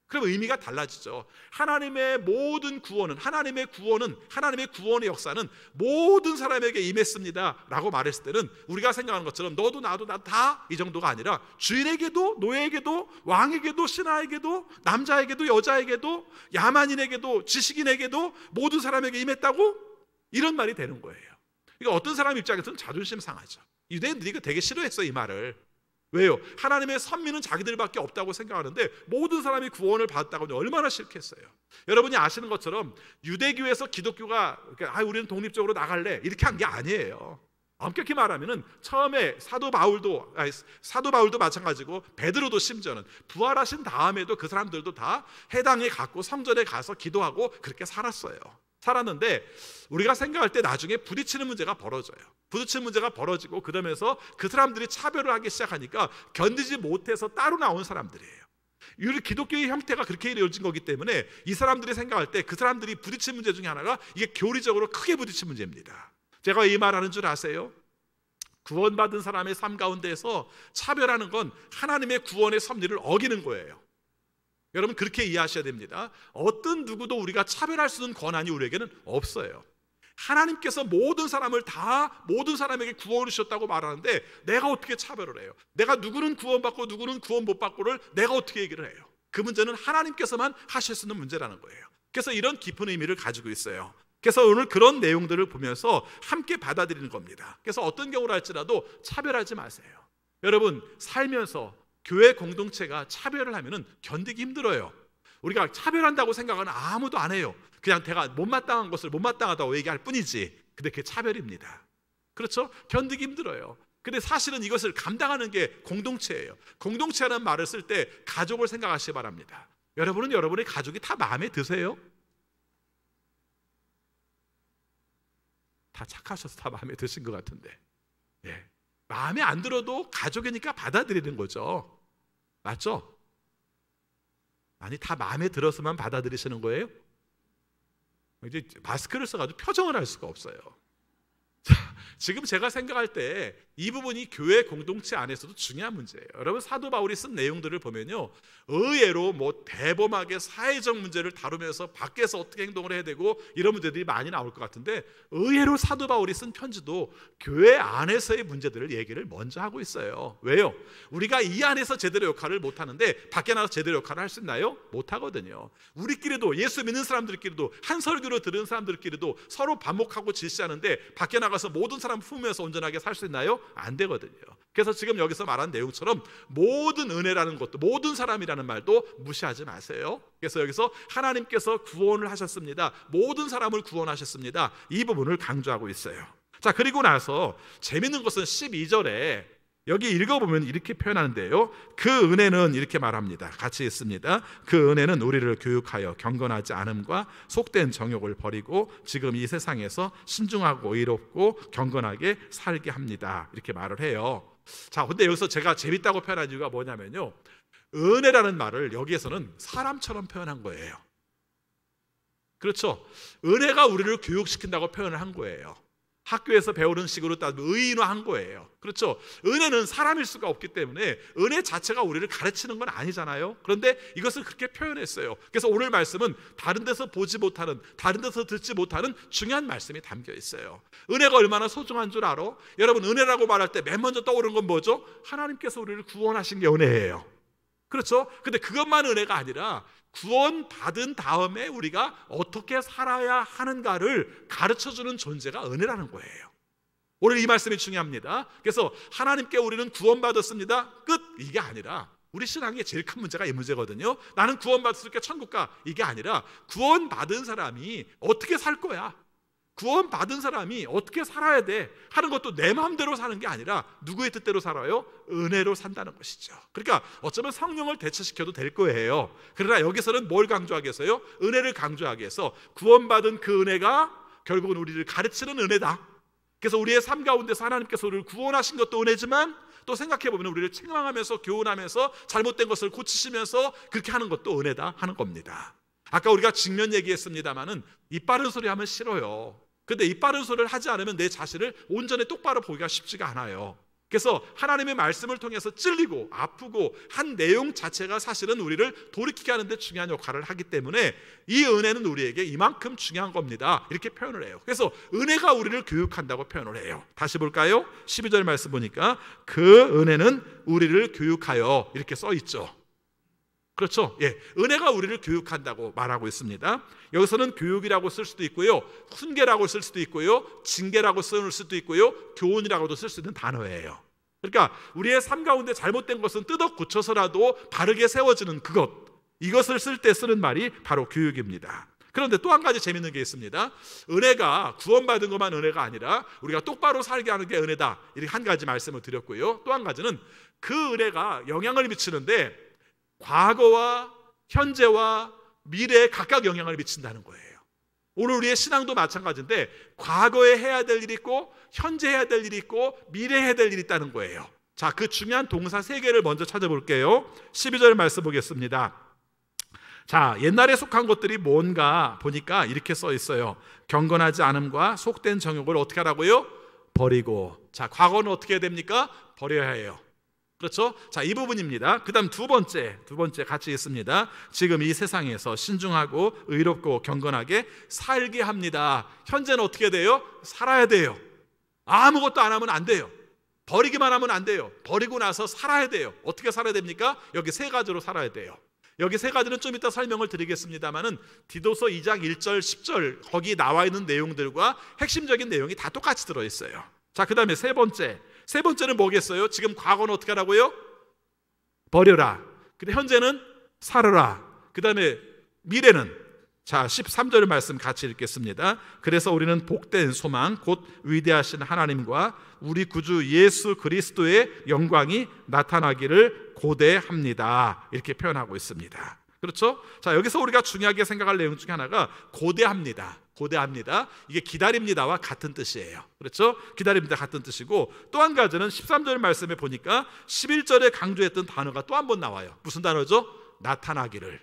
그럼 의미가 달라지죠. 하나님의 모든 구원은 하나님의 구원의 역사는 모든 사람에게 임했습니다 라고 말했을 때는 우리가 생각하는 것처럼 너도 나도 다 이 정도가 아니라 주인에게도 노예에게도 왕에게도 신하에게도 남자에게도 여자에게도 야만인에게도 지식인에게도 모든 사람에게 임했다고? 이런 말이 되는 거예요. 그러니까 어떤 사람 입장에서는 자존심 상하죠. 유대인들이 이거 되게 싫어했어요, 이 말을. 왜요? 하나님의 선민은 자기들밖에 없다고 생각하는데 모든 사람이 구원을 받았다고 하면 얼마나 싫겠어요. 여러분이 아시는 것처럼 유대교에서 기독교가 우리는 독립적으로 나갈래 이렇게 한 게 아니에요. 엄격히 말하면은 처음에 사도 바울도 마찬가지고 베드로도 심지어는 부활하신 다음에도 그 사람들도 다 해당에 갔고 성전에 가서 기도하고 그렇게 살았는데 우리가 생각할 때 나중에 부딪히는 문제가 벌어져요. 부딪히는 문제가 벌어지고 그러면서 그 사람들이 차별을 하기 시작하니까 견디지 못해서 따로 나온 사람들이에요. 우리 기독교의 형태가 그렇게 이루어진 거기 때문에 이 사람들이 생각할 때 그 사람들이 부딪힌 문제 중에 하나가 이게 교리적으로 크게 부딪힌 문제입니다. 제가 이 말하는 줄 아세요? 구원받은 사람의 삶 가운데에서 차별하는 건 하나님의 구원의 섭리를 어기는 거예요. 여러분 그렇게 이해하셔야 됩니다. 어떤 누구도 우리가 차별할 수 있는 권한이 우리에게는 없어요. 하나님께서 모든 사람에게 구원을 주셨다고 말하는데 내가 어떻게 차별을 해요? 내가 누구는 구원받고 누구는 구원 못 받고를 내가 어떻게 얘기를 해요? 그 문제는 하나님께서만 하실 수 있는 문제라는 거예요. 그래서 이런 깊은 의미를 가지고 있어요. 그래서 오늘 그런 내용들을 보면서 함께 받아들이는 겁니다. 그래서 어떤 경우를 할지라도 차별하지 마세요. 여러분 살면서 교회 공동체가 차별을 하면은 견디기 힘들어요. 우리가 차별한다고 생각하는 아무도 안 해요. 그냥 내가 못마땅한 것을 못마땅하다고 얘기할 뿐이지. 근데 그게 차별입니다. 그렇죠? 견디기 힘들어요. 근데 사실은 이것을 감당하는 게 공동체예요. 공동체라는 말을 쓸 때 가족을 생각하시기 바랍니다. 여러분은 여러분의 가족이 다 마음에 드세요? 다 착하셔서 다 마음에 드신 것 같은데 마음에 안 들어도 가족이니까 받아들이는 거죠. 맞죠? 아니 다 마음에 들어서만 받아들이시는 거예요? 이제 마스크를 써가지고 표정을 할 수가 없어요. 자, 지금 제가 생각할 때 이 부분이 교회 공동체 안에서도 중요한 문제예요. 여러분 사도 바울이 쓴 내용들을 보면요 의외로 대범하게 사회적 문제를 다루면서 밖에서 어떻게 행동을 해야 되고 이런 문제들이 많이 나올 것 같은데 의외로 사도 바울이 쓴 편지도 교회 안에서의 문제들을 얘기를 먼저 하고 있어요. 왜요? 우리가 이 안에서 제대로 역할을 못하는데 밖에 나가서 제대로 역할을 할 수 있나요? 못하거든요. 우리끼리도 예수 믿는 사람들끼리도 한 설교로 들은 사람들끼리도 서로 반목하고 질시하는데 밖에 나가 나가서 모든 사람 품으면서 온전하게 살 수 있나요? 안 되거든요. 그래서 지금 여기서 말한 내용처럼 모든 은혜라는 것도, 모든 사람이라는 말도 무시하지 마세요. 그래서 여기서 하나님께서 구원을 하셨습니다, 모든 사람을 구원하셨습니다, 이 부분을 강조하고 있어요. 자, 그리고 나서 재밌는 것은 12절에 여기 읽어보면 이렇게 표현하는데요, 그 은혜는 이렇게 말합니다. 같이 있습니다. 그 은혜는 우리를 교육하여 경건하지 않음과 속된 정욕을 버리고 지금 이 세상에서 신중하고 의롭고 경건하게 살게 합니다. 이렇게 말을 해요. 자, 근데 여기서 제가 재밌다고 표현한 이유가 뭐냐면요, 은혜라는 말을 여기에서는 사람처럼 표현한 거예요. 그렇죠? 은혜가 우리를 교육시킨다고 표현을 한 거예요. 학교에서 배우는 식으로 따지면 의인화한 거예요. 그렇죠? 은혜는 사람일 수가 없기 때문에 은혜 자체가 우리를 가르치는 건 아니잖아요. 그런데 이것을 그렇게 표현했어요. 그래서 오늘 말씀은 다른 데서 보지 못하는, 다른 데서 듣지 못하는 중요한 말씀이 담겨 있어요. 은혜가 얼마나 소중한 줄 알아? 여러분, 은혜라고 말할 때 맨 먼저 떠오르는 건 뭐죠? 하나님께서 우리를 구원하신 게 은혜예요. 그렇죠? 근데 그것만 은혜가 아니라 구원 받은 다음에 우리가 어떻게 살아야 하는가를 가르쳐주는 존재가 은혜라는 거예요. 오늘 이 말씀이 중요합니다. 그래서 하나님께 우리는 구원받았습니다, 끝, 이게 아니라 우리 신앙의 제일 큰 문제가 이 문제거든요. 나는 구원받았으니까 천국 가, 이게 아니라 구원받은 사람이 어떻게 살 거야, 구원받은 사람이 어떻게 살아야 돼 하는 것도 내 마음대로 사는 게 아니라 누구의 뜻대로 살아요? 은혜로 산다는 것이죠. 그러니까 어쩌면 성령을 대체시켜도 될 거예요. 그러나 여기서는 뭘 강조하기 위해서요? 은혜를 강조하기 위해서 구원받은 그 은혜가 결국은 우리를 가르치는 은혜다. 그래서 우리의 삶 가운데서 하나님께서 우리를 구원하신 것도 은혜지만 또 생각해보면 우리를 책망하면서 교훈하면서 잘못된 것을 고치시면서 그렇게 하는 것도 은혜다 하는 겁니다. 아까 우리가 직면 얘기했습니다마는 입 바른 소리 하면 싫어요. 근데 입 바른 소리를 하지 않으면 내 자신을 온전히 똑바로 보기가 쉽지가 않아요. 그래서 하나님의 말씀을 통해서 찔리고 아프고 한 내용 자체가 사실은 우리를 돌이키게 하는 데 중요한 역할을 하기 때문에 이 은혜는 우리에게 이만큼 중요한 겁니다, 이렇게 표현을 해요. 그래서 은혜가 우리를 교육한다고 표현을 해요. 다시 볼까요? 12절 말씀 보니까 그 은혜는 우리를 교육하여 이렇게 써 있죠. 그렇죠? 예, 은혜가 우리를 교육한다고 말하고 있습니다. 여기서는 교육이라고 쓸 수도 있고요, 훈계라고 쓸 수도 있고요, 징계라고 쓸 수도 있고요, 교훈이라고도 쓸 수 있는 단어예요. 그러니까 우리의 삶 가운데 잘못된 것은 뜯어 고쳐서라도 바르게 세워지는 그것, 이것을 쓸 때 쓰는 말이 바로 교육입니다. 그런데 또 한 가지 재밌는 게 있습니다. 은혜가 구원받은 것만 은혜가 아니라 우리가 똑바로 살게 하는 게 은혜다, 이렇게 한 가지 말씀을 드렸고요, 또 한 가지는 그 은혜가 영향을 미치는데 과거와 현재와 미래에 각각 영향을 미친다는 거예요. 오늘 우리의 신앙도 마찬가지인데 과거에 해야 될 일이 있고 현재 해야 될 일이 있고 미래에 해야 될 일이 있다는 거예요. 자, 그 중요한 동사 3개를 먼저 찾아볼게요. 12절 말씀 보겠습니다. 자, 옛날에 속한 것들이 뭔가 보니까 이렇게 써 있어요. 경건하지 않음과 속된 정욕을 어떻게 하라고요? 버리고. 자, 과거는 어떻게 해야 됩니까? 버려야 해요. 그렇죠? 자, 이 부분입니다. 그 다음 두 번째 같이 있습니다. 지금 이 세상에서 신중하고 의롭고 경건하게 살게 합니다. 현재는 어떻게 돼요? 살아야 돼요. 아무것도 안 하면 안 돼요. 버리기만 하면 안 돼요. 버리고 나서 살아야 돼요. 어떻게 살아야 됩니까? 여기 3가지로 살아야 돼요. 여기 3가지는 좀 이따 설명을 드리겠습니다만은 디도서 2장 1절 10절 거기 나와 있는 내용들과 핵심적인 내용이 다 똑같이 들어있어요. 자, 그 다음에 세 번째는 뭐겠어요? 지금 과거는 어떻게 하라고요? 버려라. 근데 현재는 살아라. 그 다음에 미래는, 자 13절 말씀 같이 읽겠습니다. 그래서 우리는 복된 소망 곧 위대하신 하나님과 우리 구주 예수 그리스도의 영광이 나타나기를 고대합니다, 이렇게 표현하고 있습니다. 그렇죠? 자, 여기서 우리가 중요하게 생각할 내용 중에 하나가 고대합니다. 이게 기다립니다와 같은 뜻이에요. 그렇죠? 기다립니다 같은 뜻이고, 또 한 가지는 13절 말씀에 보니까 11절에 강조했던 단어가 또 한 번 나와요. 무슨 단어죠? 나타나기를.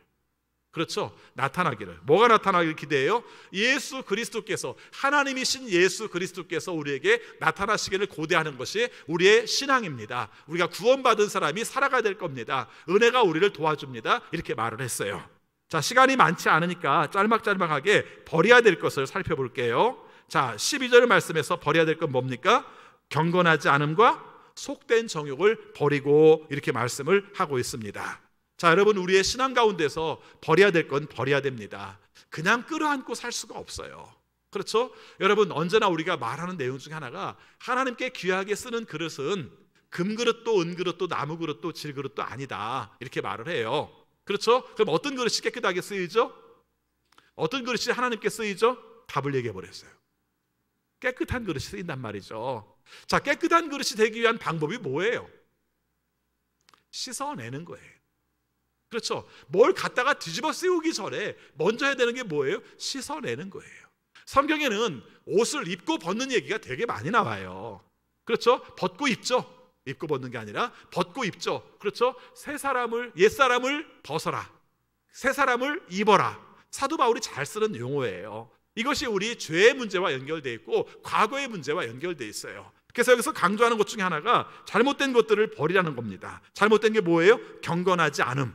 그렇죠? 나타나기를. 뭐가 나타나기를 기대해요? 예수 그리스도께서, 하나님이신 예수 그리스도께서 우리에게 나타나시기를 고대하는 것이 우리의 신앙입니다. 우리가 구원받은 사람이 살아가야 될 겁니다. 은혜가 우리를 도와줍니다, 이렇게 말을 했어요. 자, 시간이 많지 않으니까 짤막짤막하게 버려야 될 것을 살펴볼게요. 자, 12절 말씀에서 버려야 될 건 뭡니까? 경건하지 않음과 속된 정욕을 버리고, 이렇게 말씀을 하고 있습니다. 자, 여러분, 우리의 신앙 가운데서 버려야 될 건 버려야 됩니다. 그냥 끌어안고 살 수가 없어요. 그렇죠? 여러분, 언제나 우리가 말하는 내용 중에 하나가 하나님께 귀하게 쓰는 그릇은 금그릇도 은그릇도 나무그릇도 질그릇도 아니다, 이렇게 말을 해요. 그렇죠? 그럼 어떤 그릇이 깨끗하게 쓰이죠? 어떤 그릇이 하나님께 쓰이죠? 답을 얘기해 버렸어요. 깨끗한 그릇이 쓰인단 말이죠. 자, 깨끗한 그릇이 되기 위한 방법이 뭐예요? 씻어내는 거예요. 그렇죠? 뭘 갖다가 뒤집어 쓰우기 전에 먼저 해야 되는 게 뭐예요? 씻어내는 거예요. 성경에는 옷을 입고 벗는 얘기가 되게 많이 나와요. 그렇죠? 벗고 입죠. 입고 벗는 게 아니라 벗고 입죠. 그렇죠? 옛사람을 벗어라, 새 사람을 입어라. 사도 바울이 잘 쓰는 용어예요. 이것이 우리 죄의 문제와 연결되어 있고 과거의 문제와 연결되어 있어요. 그래서 여기서 강조하는 것 중에 하나가 잘못된 것들을 버리라는 겁니다. 잘못된 게 뭐예요? 경건하지 않음.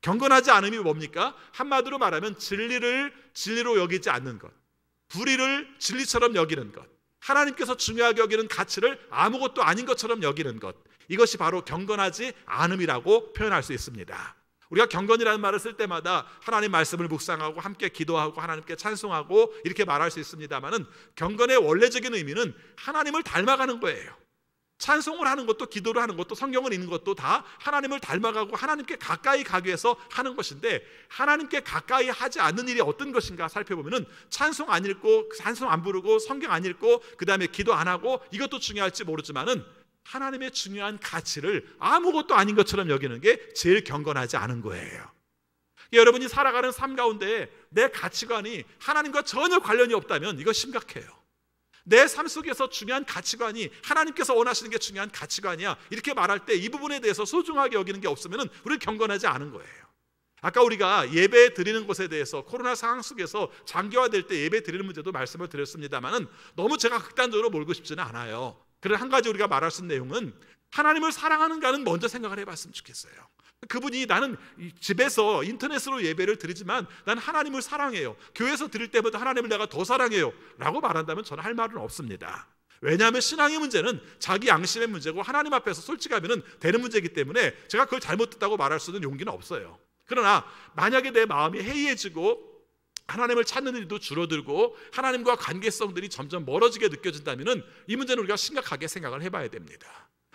경건하지 않음이 뭡니까? 한마디로 말하면 진리를 진리로 여기지 않는 것, 불의를 진리처럼 여기는 것, 하나님께서 중요하게 여기는 가치를 아무것도 아닌 것처럼 여기는 것, 이것이 바로 경건하지 않음이라고 표현할 수 있습니다. 우리가 경건이라는 말을 쓸 때마다 하나님 말씀을 묵상하고 함께 기도하고 하나님께 찬송하고 이렇게 말할 수 있습니다만은, 경건의 원래적인 의미는 하나님을 닮아가는 거예요. 찬송을 하는 것도 기도를 하는 것도 성경을 읽는 것도 다 하나님을 닮아가고 하나님께 가까이 가기 위해서 하는 것인데, 하나님께 가까이 하지 않는 일이 어떤 것인가 살펴보면은 찬송 안 읽고 찬송 안 부르고 성경 안 읽고 그 다음에 기도 안 하고, 이것도 중요할지 모르지만은 하나님의 중요한 가치를 아무것도 아닌 것처럼 여기는 게 제일 경건하지 않은 거예요. 여러분이 살아가는 삶 가운데 내 가치관이 하나님과 전혀 관련이 없다면 이거 심각해요. 내 삶 속에서 중요한 가치관이 하나님께서 원하시는 게 중요한 가치관이야, 이렇게 말할 때 이 부분에 대해서 소중하게 여기는 게 없으면 우리는 경건하지 않은 거예요. 아까 우리가 예배 드리는 것에 대해서 코로나 상황 속에서 장기화될 때 예배 드리는 문제도 말씀을 드렸습니다만은 너무 제가 극단적으로 몰고 싶지는 않아요. 그래서 한 가지 우리가 말할 수 있는 내용은 하나님을 사랑하는가는 먼저 생각을 해봤으면 좋겠어요. 그분이 나는 집에서 인터넷으로 예배를 드리지만 난 하나님을 사랑해요, 교회에서 드릴 때보다 하나님을 내가 더 사랑해요 라고 말한다면 저는 할 말은 없습니다. 왜냐하면 신앙의 문제는 자기 양심의 문제고 하나님 앞에서 솔직하면 되는 문제이기 때문에 제가 그걸 잘못했다고 말할 수 있는 용기는 없어요. 그러나 만약에 내 마음이 해이해지고 하나님을 찾는 일도 줄어들고 하나님과 관계성들이 점점 멀어지게 느껴진다면 이 문제는 우리가 심각하게 생각을 해봐야 됩니다.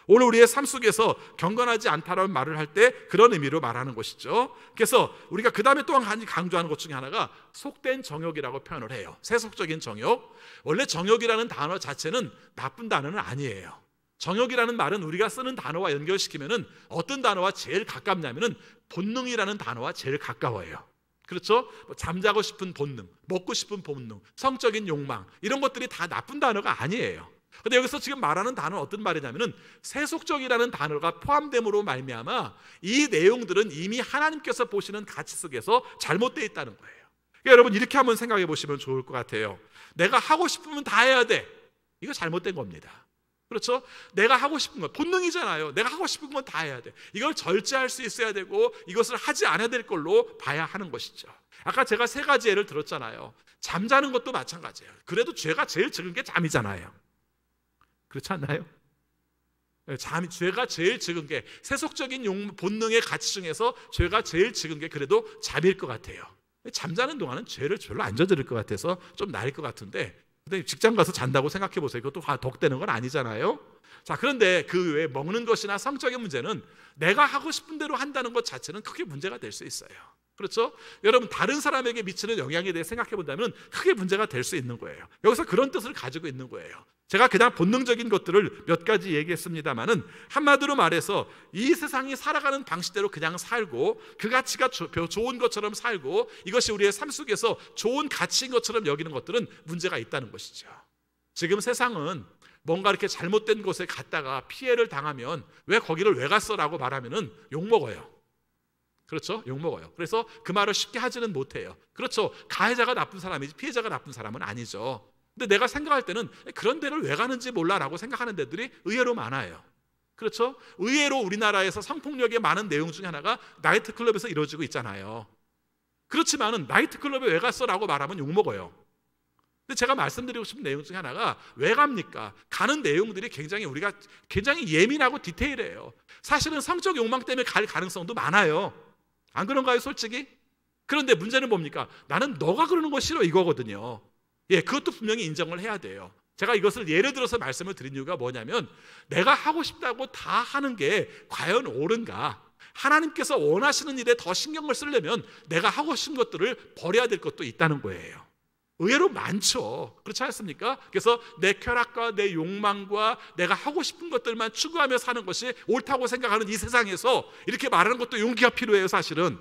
오늘 우리의 삶 속에서 경건하지 않다라는 말을 할 때 그런 의미로 말하는 것이죠. 그래서 우리가 그 다음에 또 한 가지 강조하는 것 중에 하나가 속된 정욕이라고 표현을 해요. 세속적인 정욕. 원래 정욕이라는 단어 자체는 나쁜 단어는 아니에요. 정욕이라는 말은 우리가 쓰는 단어와 연결시키면은 어떤 단어와 제일 가깝냐면은 본능이라는 단어와 제일 가까워요. 그렇죠? 잠자고 싶은 본능, 먹고 싶은 본능, 성적인 욕망, 이런 것들이 다 나쁜 단어가 아니에요. 근데 여기서 지금 말하는 단어는 어떤 말이냐면은 세속적이라는 단어가 포함됨으로 말미암아 이 내용들은 이미 하나님께서 보시는 가치 속에서 잘못되어 있다는 거예요. 그러니까 여러분, 이렇게 한번 생각해 보시면 좋을 것 같아요. 내가 하고 싶으면 다 해야 돼, 이거 잘못된 겁니다. 그렇죠? 내가 하고 싶은 건 본능이잖아요. 내가 하고 싶은 건 다 해야 돼. 이걸 절제할 수 있어야 되고 이것을 하지 않아야 될 걸로 봐야 하는 것이죠. 아까 제가 세 가지 예를 들었잖아요. 잠자는 것도 마찬가지예요. 그래도 죄가 제일 적은 게 잠이잖아요. 그렇지 않나요? 죄가 제일 적은 게, 세속적인 본능의 가치 중에서 죄가 제일 적은 게 그래도 잠일 것 같아요. 잠자는 동안은 죄를 별로 안 저지를 것 같아서 좀 나을 것 같은데, 근데 직장 가서 잔다고 생각해 보세요. 그것도 덕되는 건 아니잖아요. 자, 그런데 그 외에 먹는 것이나 성적인 문제는 내가 하고 싶은 대로 한다는 것 자체는 크게 문제가 될 수 있어요. 그렇죠? 여러분, 다른 사람에게 미치는 영향에 대해 생각해 본다면 크게 문제가 될 수 있는 거예요. 여기서 그런 뜻을 가지고 있는 거예요. 제가 그냥 본능적인 것들을 몇 가지 얘기했습니다만은, 한마디로 말해서 이 세상이 살아가는 방식대로 그냥 살고 그 가치가 좋은 것처럼 살고 이것이 우리의 삶 속에서 좋은 가치인 것처럼 여기는 것들은 문제가 있다는 것이죠. 지금 세상은 뭔가 이렇게 잘못된 곳에 갔다가 피해를 당하면 왜 거기를 왜 갔어? 라고 말하면은 욕먹어요. 그렇죠? 욕먹어요. 그래서 그 말을 쉽게 하지는 못해요. 그렇죠? 가해자가 나쁜 사람이지 피해자가 나쁜 사람은 아니죠. 근데 내가 생각할 때는 그런 데를 왜 가는지 몰라라고 생각하는 데들이 의외로 많아요. 그렇죠? 의외로 우리나라에서 성폭력의 많은 내용 중에 하나가 나이트클럽에서 이루어지고 있잖아요. 그렇지만은 나이트클럽에 왜 갔어라고 말하면 욕먹어요. 근데 제가 말씀드리고 싶은 내용 중에 하나가 왜 갑니까? 가는 내용들이 우리가 굉장히 예민하고 디테일해요. 사실은 성적 욕망 때문에 갈 가능성도 많아요. 안 그런가요, 솔직히? 그런데 문제는 뭡니까? 나는 너가 그러는 거 싫어, 이거거든요. 예, 그것도 분명히 인정을 해야 돼요. 제가 이것을 예를 들어서 말씀을 드린 이유가 뭐냐면 내가 하고 싶다고 다 하는 게 과연 옳은가? 하나님께서 원하시는 일에 더 신경을 쓰려면 내가 하고 싶은 것들을 버려야 될 것도 있다는 거예요. 의외로 많죠. 그렇지 않습니까? 그래서 내 쾌락과 내 욕망과 내가 하고 싶은 것들만 추구하며 사는 것이 옳다고 생각하는 이 세상에서 이렇게 말하는 것도 용기가 필요해요, 사실은.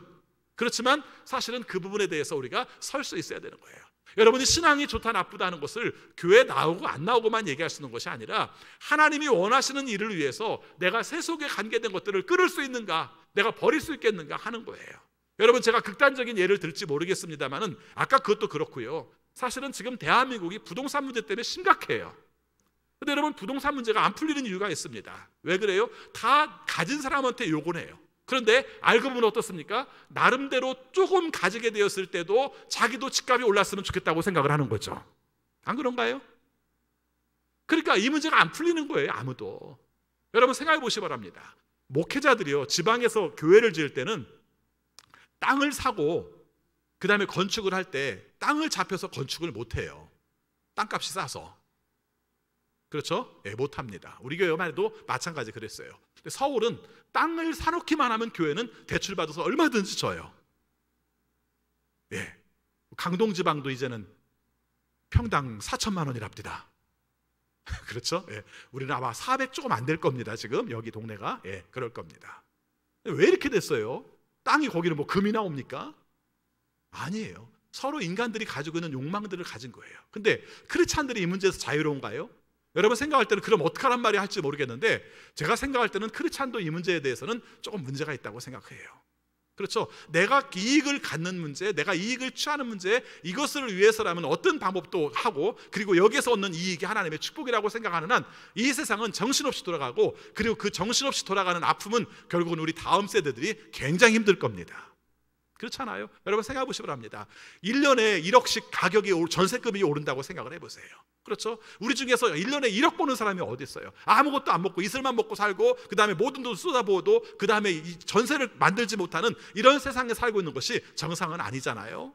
그렇지만 사실은 그 부분에 대해서 우리가 설 수 있어야 되는 거예요. 여러분이 신앙이 좋다 나쁘다 하는 것을 교회 나오고 안 나오고만 얘기할 수 있는 것이 아니라 하나님이 원하시는 일을 위해서 내가 세속에 관계된 것들을 끊을 수 있는가, 내가 버릴 수 있겠는가 하는 거예요. 여러분, 제가 극단적인 예를 들지 모르겠습니다만은 아까 그것도 그렇고요. 사실은 지금 대한민국이 부동산 문제 때문에 심각해요. 근데 여러분, 부동산 문제가 안 풀리는 이유가 있습니다. 왜 그래요? 다 가진 사람한테 요구를 해요. 그런데 알고 보면 어떻습니까? 나름대로 조금 가지게 되었을 때도 자기도 집값이 올랐으면 좋겠다고 생각을 하는 거죠. 안 그런가요? 그러니까 이 문제가 안 풀리는 거예요, 아무도. 여러분, 생각해 보시기 바랍니다. 목회자들이요, 지방에서 교회를 지을 때는 땅을 사고 그 다음에 건축을 할 때 땅을 잡혀서 건축을 못해요. 땅값이 싸서. 그렇죠? 예, 못합니다. 우리 교회만 해도 마찬가지 그랬어요. 근데 서울은 땅을 사놓기만 하면 교회는 대출 받아서 얼마든지 줘요. 예, 강동지방도 이제는 평당 4천만 원이랍니다. 그렇죠? 예, 우리는 아마 400 조금 안 될 겁니다. 지금 여기 동네가. 예, 그럴 겁니다. 왜 이렇게 됐어요? 땅이 거기는 뭐 금이 나옵니까? 아니에요. 서로 인간들이 가지고 있는 욕망들을 가진 거예요. 근데 크리스찬들이 이 문제에서 자유로운가요? 여러분 생각할 때는 그럼 어떡하란 말이 할지 모르겠는데 제가 생각할 때는 크리스찬도 이 문제에 대해서는 조금 문제가 있다고 생각해요. 그렇죠? 내가 이익을 갖는 문제, 내가 이익을 취하는 문제, 이것을 위해서라면 어떤 방법도 하고 그리고 여기에서 얻는 이익이 하나님의 축복이라고 생각하는 한 이 세상은 정신없이 돌아가고 그리고 그 정신없이 돌아가는 아픔은 결국은 우리 다음 세대들이 굉장히 힘들 겁니다. 그렇잖아요? 여러분 생각해 보시기 바랍니다. 1년에 1억씩 가격이 전세금이 오른다고 생각을 해보세요. 그렇죠? 우리 중에서 1년에 1억 버는 사람이 어디 있어요? 아무것도 안 먹고 이슬만 먹고 살고 그 다음에 모든 돈 쏟아부어도 그 다음에 전세를 만들지 못하는 이런 세상에 살고 있는 것이 정상은 아니잖아요.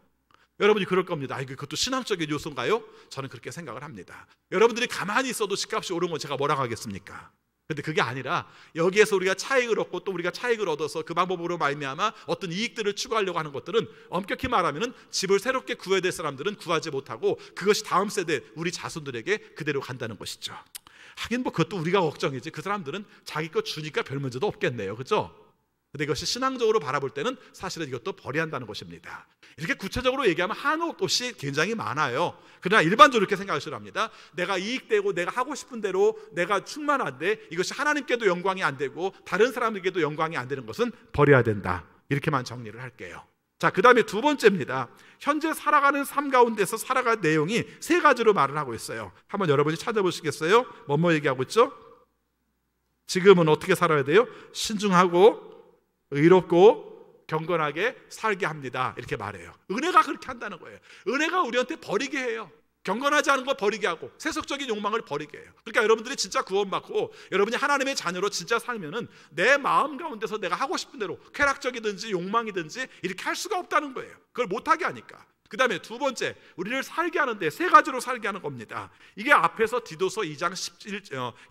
여러분이 그럴 겁니다. 그것도 신앙적인 요소인가요? 저는 그렇게 생각을 합니다. 여러분들이 가만히 있어도 집값이 오른 건 제가 뭐라고 하겠습니까? 근데 그게 아니라 여기에서 우리가 차익을 얻고 또 우리가 차익을 얻어서 그 방법으로 말미암아 어떤 이익들을 추구하려고 하는 것들은 엄격히 말하면 집을 새롭게 구해야 될 사람들은 구하지 못하고 그것이 다음 세대 우리 자손들에게 그대로 간다는 것이죠. 하긴 뭐 그것도 우리가 걱정이지 그 사람들은 자기 거 주니까 별 문제도 없겠네요. 그렇죠? 근데 이것이 신앙적으로 바라볼 때는 사실은 이것도 버려야 한다는 것입니다. 이렇게 구체적으로 얘기하면 한옥 옷이 굉장히 많아요. 그러나 일반적으로 이렇게 생각하시려 합니다. 내가 이익되고 내가 하고 싶은 대로 내가 충만한데 이것이 하나님께도 영광이 안 되고 다른 사람에게도 영광이 안 되는 것은 버려야 된다. 이렇게만 정리를 할게요. 자, 그 다음에 두 번째입니다. 현재 살아가는 삶 가운데서 살아갈 내용이 세 가지로 말을 하고 있어요. 한번 여러분이 찾아보시겠어요? 뭐뭐 얘기하고 있죠? 지금은 어떻게 살아야 돼요? 신중하고 의롭고 경건하게 살게 합니다. 이렇게 말해요. 은혜가 그렇게 한다는 거예요. 은혜가 우리한테 버리게 해요. 경건하지 않은 거 버리게 하고 세속적인 욕망을 버리게 해요. 그러니까 여러분들이 진짜 구원받고 여러분이 하나님의 자녀로 진짜 살면은 내 마음 가운데서 내가 하고 싶은 대로 쾌락적이든지 욕망이든지 이렇게 할 수가 없다는 거예요. 그걸 못하게 하니까. 그 다음에 두 번째, 우리를 살게 하는데 세 가지로 살게 하는 겁니다. 이게 앞에서 디도서 2장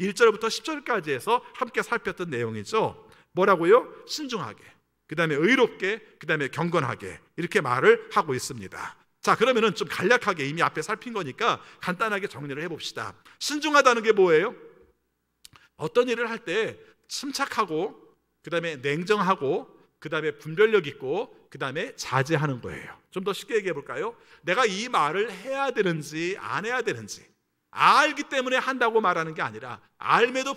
1절부터 10절까지 해서 함께 살폈던 내용이죠. 뭐라고요? 신중하게, 그 다음에 의롭게, 그 다음에 경건하게 이렇게 말을 하고 있습니다. 자, 그러면은 좀 간략하게 이미 앞에 살핀 거니까 간단하게 정리를 해봅시다. 신중하다는 게 뭐예요? 어떤 일을 할 때 침착하고 그 다음에 냉정하고 그 다음에 분별력 있고 그 다음에 자제하는 거예요. 좀 더 쉽게 얘기해 볼까요? 내가 이 말을 해야 되는지 안 해야 되는지 알기 때문에 한다고 말하는 게 아니라 알매도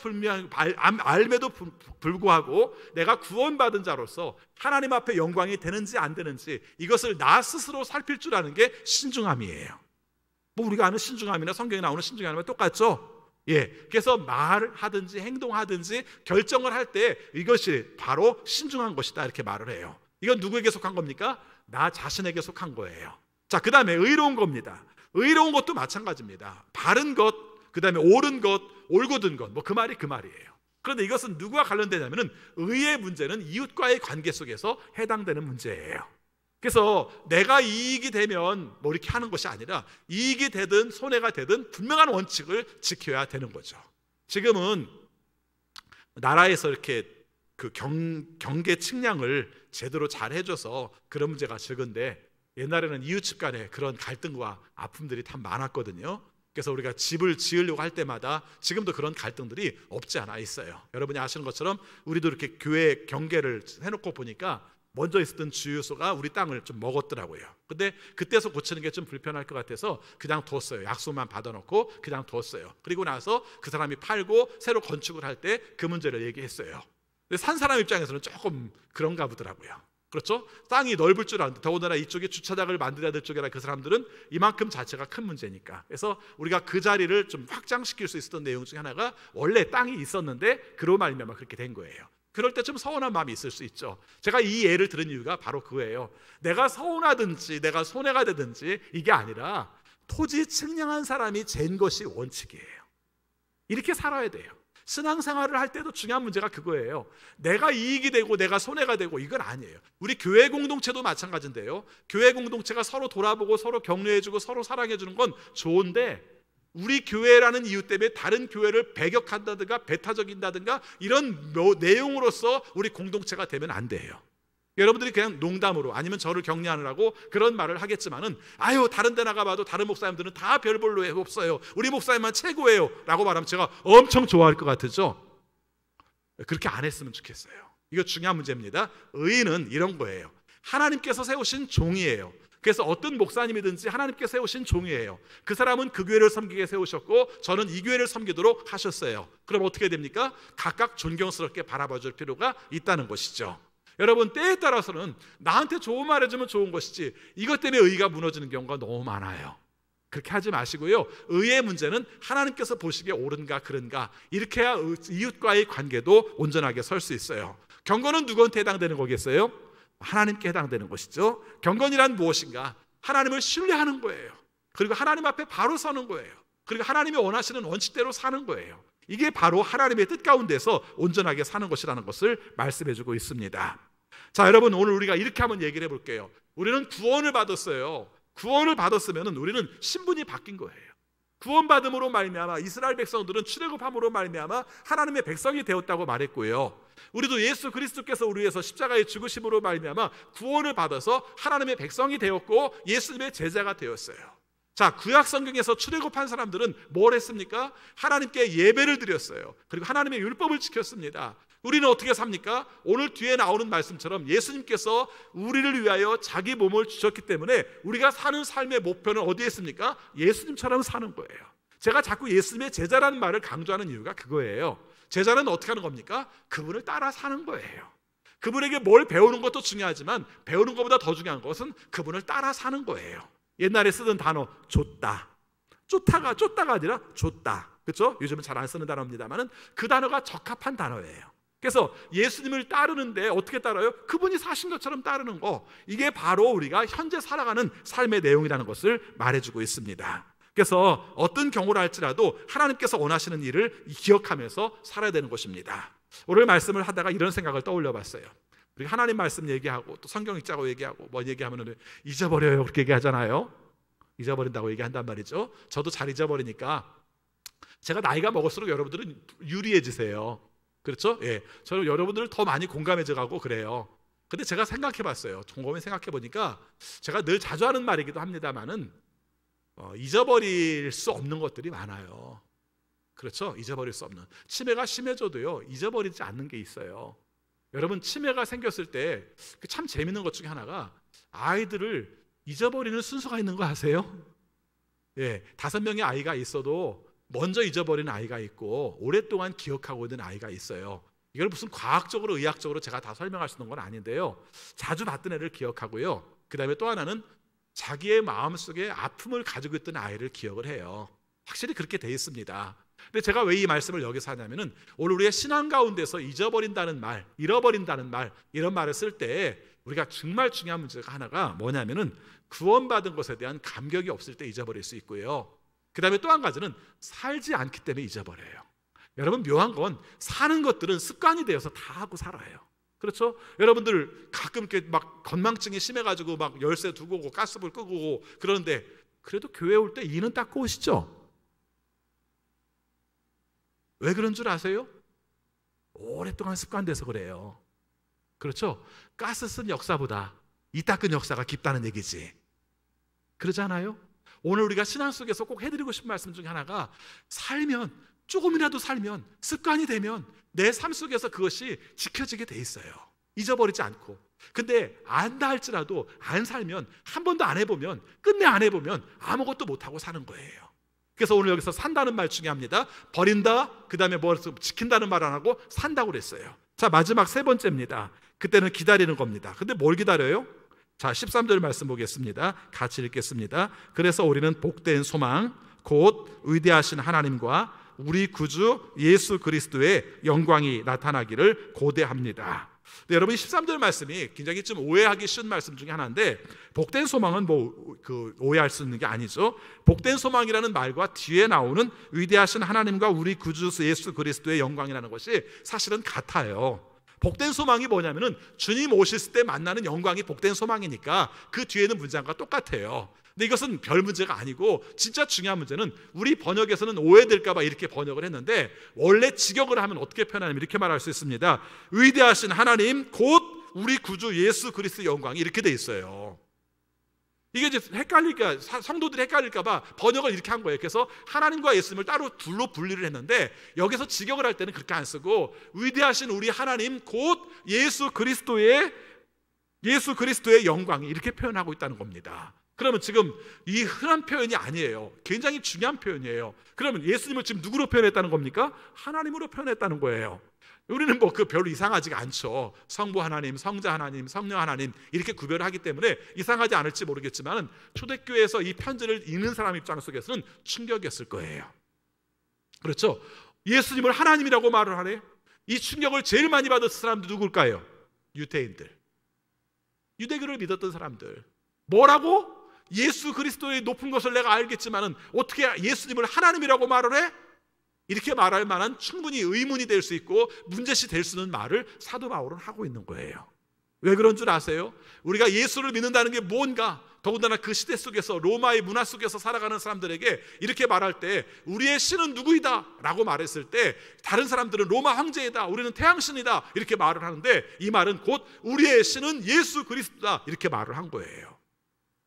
불구하고 내가 구원받은 자로서 하나님 앞에 영광이 되는지 안 되는지 이것을 나 스스로 살필 줄 아는 게 신중함이에요. 뭐 우리가 아는 신중함이나 성경에 나오는 신중함이랑 똑같죠? 예, 그래서 말을 하든지 행동하든지 결정을 할 때 이것이 바로 신중한 것이다 이렇게 말을 해요. 이건 누구에게 속한 겁니까? 나 자신에게 속한 거예요. 자, 그 다음에 의로운 겁니다. 의로운 것도 마찬가지입니다. 바른 것, 그 다음에 옳은 것, 올곧은 것, 뭐 그 말이 그 말이에요. 그런데 이것은 누구와 관련되냐면은 의의 문제는 이웃과의 관계 속에서 해당되는 문제예요. 그래서 내가 이익이 되면 뭐 이렇게 하는 것이 아니라 이익이 되든 손해가 되든 분명한 원칙을 지켜야 되는 거죠. 지금은 나라에서 이렇게 그 경계 측량을 제대로 잘 해줘서 그런 문제가 적은데, 옛날에는 이웃집 간에 그런 갈등과 아픔들이 참 많았거든요. 그래서 우리가 집을 지으려고 할 때마다 지금도 그런 갈등들이 없지 않아 있어요. 여러분이 아시는 것처럼 우리도 이렇게 교회 경계를 해놓고 보니까 먼저 있었던 주유소가 우리 땅을 좀 먹었더라고요. 근데 그때서 고치는 게 좀 불편할 것 같아서 그냥 뒀어요. 약속만 받아놓고 그냥 뒀어요. 그리고 나서 그 사람이 팔고 새로 건축을 할 때 그 문제를 얘기했어요. 근데 산 사람 입장에서는 조금 그런가 보더라고요. 그렇죠? 땅이 넓을 줄 아는데, 더군다나 이쪽에 주차장을 만들어야 될 쪽이라 그 사람들은 이만큼 자체가 큰 문제니까. 그래서 우리가 그 자리를 좀 확장시킬 수 있었던 내용 중에 하나가 원래 땅이 있었는데 그로 말미암아 그렇게 된 거예요. 그럴 때 좀 서운한 마음이 있을 수 있죠. 제가 이 예를 들은 이유가 바로 그거예요. 내가 서운하든지 내가 손해가 되든지 이게 아니라 토지 측량한 사람이 잰 것이 원칙이에요. 이렇게 살아야 돼요. 신앙생활을 할 때도 중요한 문제가 그거예요. 내가 이익이 되고 내가 손해가 되고 이건 아니에요. 우리 교회 공동체도 마찬가지인데요. 교회 공동체가 서로 돌아보고 서로 격려해주고 서로 사랑해주는 건 좋은데, 우리 교회라는 이유 때문에 다른 교회를 배격한다든가 배타적인다든가 이런 내용으로서 우리 공동체가 되면 안 돼요. 여러분들이 그냥 농담으로 아니면 저를 격려하느라고 그런 말을 하겠지만은, 아유 다른 데 나가봐도 다른 목사님들은 다 별 볼로 없어요, 우리 목사님만 최고예요 라고 말하면 제가 엄청 좋아할 것 같으죠. 그렇게 안 했으면 좋겠어요. 이거 중요한 문제입니다. 의인은 이런 거예요. 하나님께서 세우신 종이에요. 그래서 어떤 목사님이든지 하나님께서 세우신 종이에요. 그 사람은 그 교회를 섬기게 세우셨고 저는 이 교회를 섬기도록 하셨어요. 그럼 어떻게 됩니까? 각각 존경스럽게 바라봐 줄 필요가 있다는 것이죠. 여러분, 때에 따라서는 나한테 좋은 말 해주면 좋은 것이지 이것 때문에 의의가 무너지는 경우가 너무 많아요. 그렇게 하지 마시고요. 의의 문제는 하나님께서 보시기에 옳은가 그른가, 이렇게 해야 이웃과의 관계도 온전하게 설 수 있어요. 경건은 누구한테 해당되는 거겠어요? 하나님께 해당되는 것이죠. 경건이란 무엇인가? 하나님을 신뢰하는 거예요. 그리고 하나님 앞에 바로 서는 거예요. 그리고 하나님이 원하시는 원칙대로 사는 거예요. 이게 바로 하나님의 뜻 가운데서 온전하게 사는 것이라는 것을 말씀해주고 있습니다. 자, 여러분, 오늘 우리가 이렇게 한번 얘기를 해볼게요. 우리는 구원을 받았어요. 구원을 받았으면 우리는 신분이 바뀐 거예요. 구원받음으로 말미암아 이스라엘 백성들은 출애굽함으로 말미암아 하나님의 백성이 되었다고 말했고요. 우리도 예수 그리스도께서 우리 위해서 십자가의 죽으심으로 말미암아 구원을 받아서 하나님의 백성이 되었고 예수님의 제자가 되었어요. 자, 구약 성경에서 출애굽한 사람들은 뭘 했습니까? 하나님께 예배를 드렸어요. 그리고 하나님의 율법을 지켰습니다. 우리는 어떻게 삽니까? 오늘 뒤에 나오는 말씀처럼 예수님께서 우리를 위하여 자기 몸을 주셨기 때문에 우리가 사는 삶의 목표는 어디에 있습니까? 예수님처럼 사는 거예요. 제가 자꾸 예수님의 제자라는 말을 강조하는 이유가 그거예요. 제자는 어떻게 하는 겁니까? 그분을 따라 사는 거예요. 그분에게 뭘 배우는 것도 중요하지만 배우는 것보다 더 중요한 것은 그분을 따라 사는 거예요. 옛날에 쓰던 단어 쫓다, 쫓다가 아니라 쫓다, 그렇죠? 요즘은 잘 안 쓰는 단어입니다만은 그 단어가 적합한 단어예요. 그래서 예수님을 따르는데 어떻게 따라요? 그분이 사신 것처럼 따르는 거, 이게 바로 우리가 현재 살아가는 삶의 내용이라는 것을 말해주고 있습니다. 그래서 어떤 경우를 할지라도 하나님께서 원하시는 일을 기억하면서 살아야 되는 것입니다. 오늘 말씀을 하다가 이런 생각을 떠올려 봤어요. 우리 하나님 말씀 얘기하고 또 성경 읽자고 얘기하고 뭐 얘기하면 잊어버려요 그렇게 얘기하잖아요. 잊어버린다고 얘기한단 말이죠. 저도 잘 잊어버리니까 제가 나이가 먹을수록 여러분들은 유리해지세요. 그렇죠? 예, 저는 여러분들을 더 많이 공감해져 가고 그래요. 근데 제가 생각해 봤어요. 곰곰이 생각해 보니까 제가 늘 자주 하는 말이기도 합니다만은 잊어버릴 수 없는 것들이 많아요. 그렇죠? 잊어버릴 수 없는. 치매가 심해져도요 잊어버리지 않는 게 있어요. 여러분, 치매가 생겼을 때 참 재밌는 것 중에 하나가 아이들을 잊어버리는 순서가 있는 거 아세요? 예, 5명의 아이가 있어도 먼저 잊어버리는 아이가 있고 오랫동안 기억하고 있는 아이가 있어요. 이걸 무슨 과학적으로 의학적으로 제가 다 설명할 수 있는 건 아닌데요, 자주 봤던 애를 기억하고요, 그 다음에 또 하나는 자기의 마음속에 아픔을 가지고 있던 아이를 기억을 해요. 확실히 그렇게 돼 있습니다. 근데 제가 왜 이 말씀을 여기서 하냐면은 오늘 우리의 신앙 가운데서 잊어버린다는 말, 잃어버린다는 말, 이런 말을 쓸 때 우리가 정말 중요한 문제가 하나가 뭐냐면은 구원받은 것에 대한 감격이 없을 때 잊어버릴 수 있고요, 그 다음에 또 한 가지는 살지 않기 때문에 잊어버려요. 여러분, 묘한 건 사는 것들은 습관이 되어서 다 하고 살아요. 그렇죠? 여러분들 가끔 이렇게 막 건망증이 심해가지고 막 열쇠 두고 오고 가스불 끄고 오고 그러는데 그래도 교회 올 때 이는 닦고 오시죠? 왜 그런 줄 아세요? 오랫동안 습관돼서 그래요. 그렇죠? 가스 쓴 역사보다 이 닦은 역사가 깊다는 얘기지. 그러잖아요? 오늘 우리가 신앙 속에서 꼭 해드리고 싶은 말씀 중에 하나가 살면, 조금이라도 살면, 습관이 되면 내 삶 속에서 그것이 지켜지게 돼 있어요. 잊어버리지 않고. 근데 안다 할지라도 안 살면, 한 번도 안 해보면, 끝내 안 해보면 아무것도 못하고 사는 거예요. 그래서 오늘 여기서 산다는 말 중요합니다. 버린다, 그 다음에 뭐 지킨다는 말 안 하고 산다고 그랬어요. 자, 마지막 세 번째입니다. 그때는 기다리는 겁니다. 근데 뭘 기다려요? 자, 13절 말씀 보겠습니다. 같이 읽겠습니다. 그래서 우리는 복된 소망, 곧 위대하신 하나님과 우리 구주 예수 그리스도의 영광이 나타나기를 고대합니다. 네, 여러분 13절 말씀이 굉장히 좀 오해하기 쉬운 말씀 중에 하나인데, 복된 소망은 오해할 수 있는 게 아니죠. 복된 소망이라는 말과 뒤에 나오는 위대하신 하나님과 우리 구주 예수 그리스도의 영광이라는 것이 사실은 같아요. 복된 소망이 뭐냐면은 주님 오실 때 만나는 영광이 복된 소망이니까 그 뒤에는 문장과 똑같아요. 근데 이것은 별 문제가 아니고 진짜 중요한 문제는 우리 번역에서는 오해될까 봐 이렇게 번역을 했는데, 원래 직역을 하면 어떻게 표현하냐면 이렇게 말할 수 있습니다. 위대하신 하나님 곧 우리 구주 예수 그리스도의 영광이 이렇게 돼 있어요. 이게 이제 헷갈릴까, 성도들이 헷갈릴까 봐 번역을 이렇게 한 거예요. 그래서 하나님과 예수님을 따로 둘로 분리를 했는데, 여기서 직역을 할 때는 그렇게 안 쓰고 위대하신 우리 하나님 곧 예수 그리스도의 영광이 이렇게 표현하고 있다는 겁니다. 그러면 지금 이 흔한 표현이 아니에요. 굉장히 중요한 표현이에요. 그러면 예수님을 지금 누구로 표현했다는 겁니까? 하나님으로 표현했다는 거예요. 우리는 뭐 그 별로 이상하지가 않죠. 성부 하나님, 성자 하나님, 성령 하나님 이렇게 구별을 하기 때문에 이상하지 않을지 모르겠지만 초대교회에서 이 편지를 읽는 사람 입장 속에서는 충격이었을 거예요. 그렇죠? 예수님을 하나님이라고 말을 하네. 이 충격을 제일 많이 받은 사람들 누굴까요? 유대인들, 유대교를 믿었던 사람들. 뭐라고? 예수 그리스도의 높은 것을 내가 알겠지만은 어떻게 예수님을 하나님이라고 말을 해? 이렇게 말할 만한 충분히 의문이 될 수 있고 문제시 될 수 있는 말을 사도 바울은 하고 있는 거예요. 왜 그런 줄 아세요? 우리가 예수를 믿는다는 게 뭔가, 더군다나 그 시대 속에서 로마의 문화 속에서 살아가는 사람들에게 이렇게 말할 때 우리의 신은 누구이다 라고 말했을 때 다른 사람들은 로마 황제이다, 우리는 태양신이다 이렇게 말을 하는데, 이 말은 곧 우리의 신은 예수 그리스도다 이렇게 말을 한 거예요.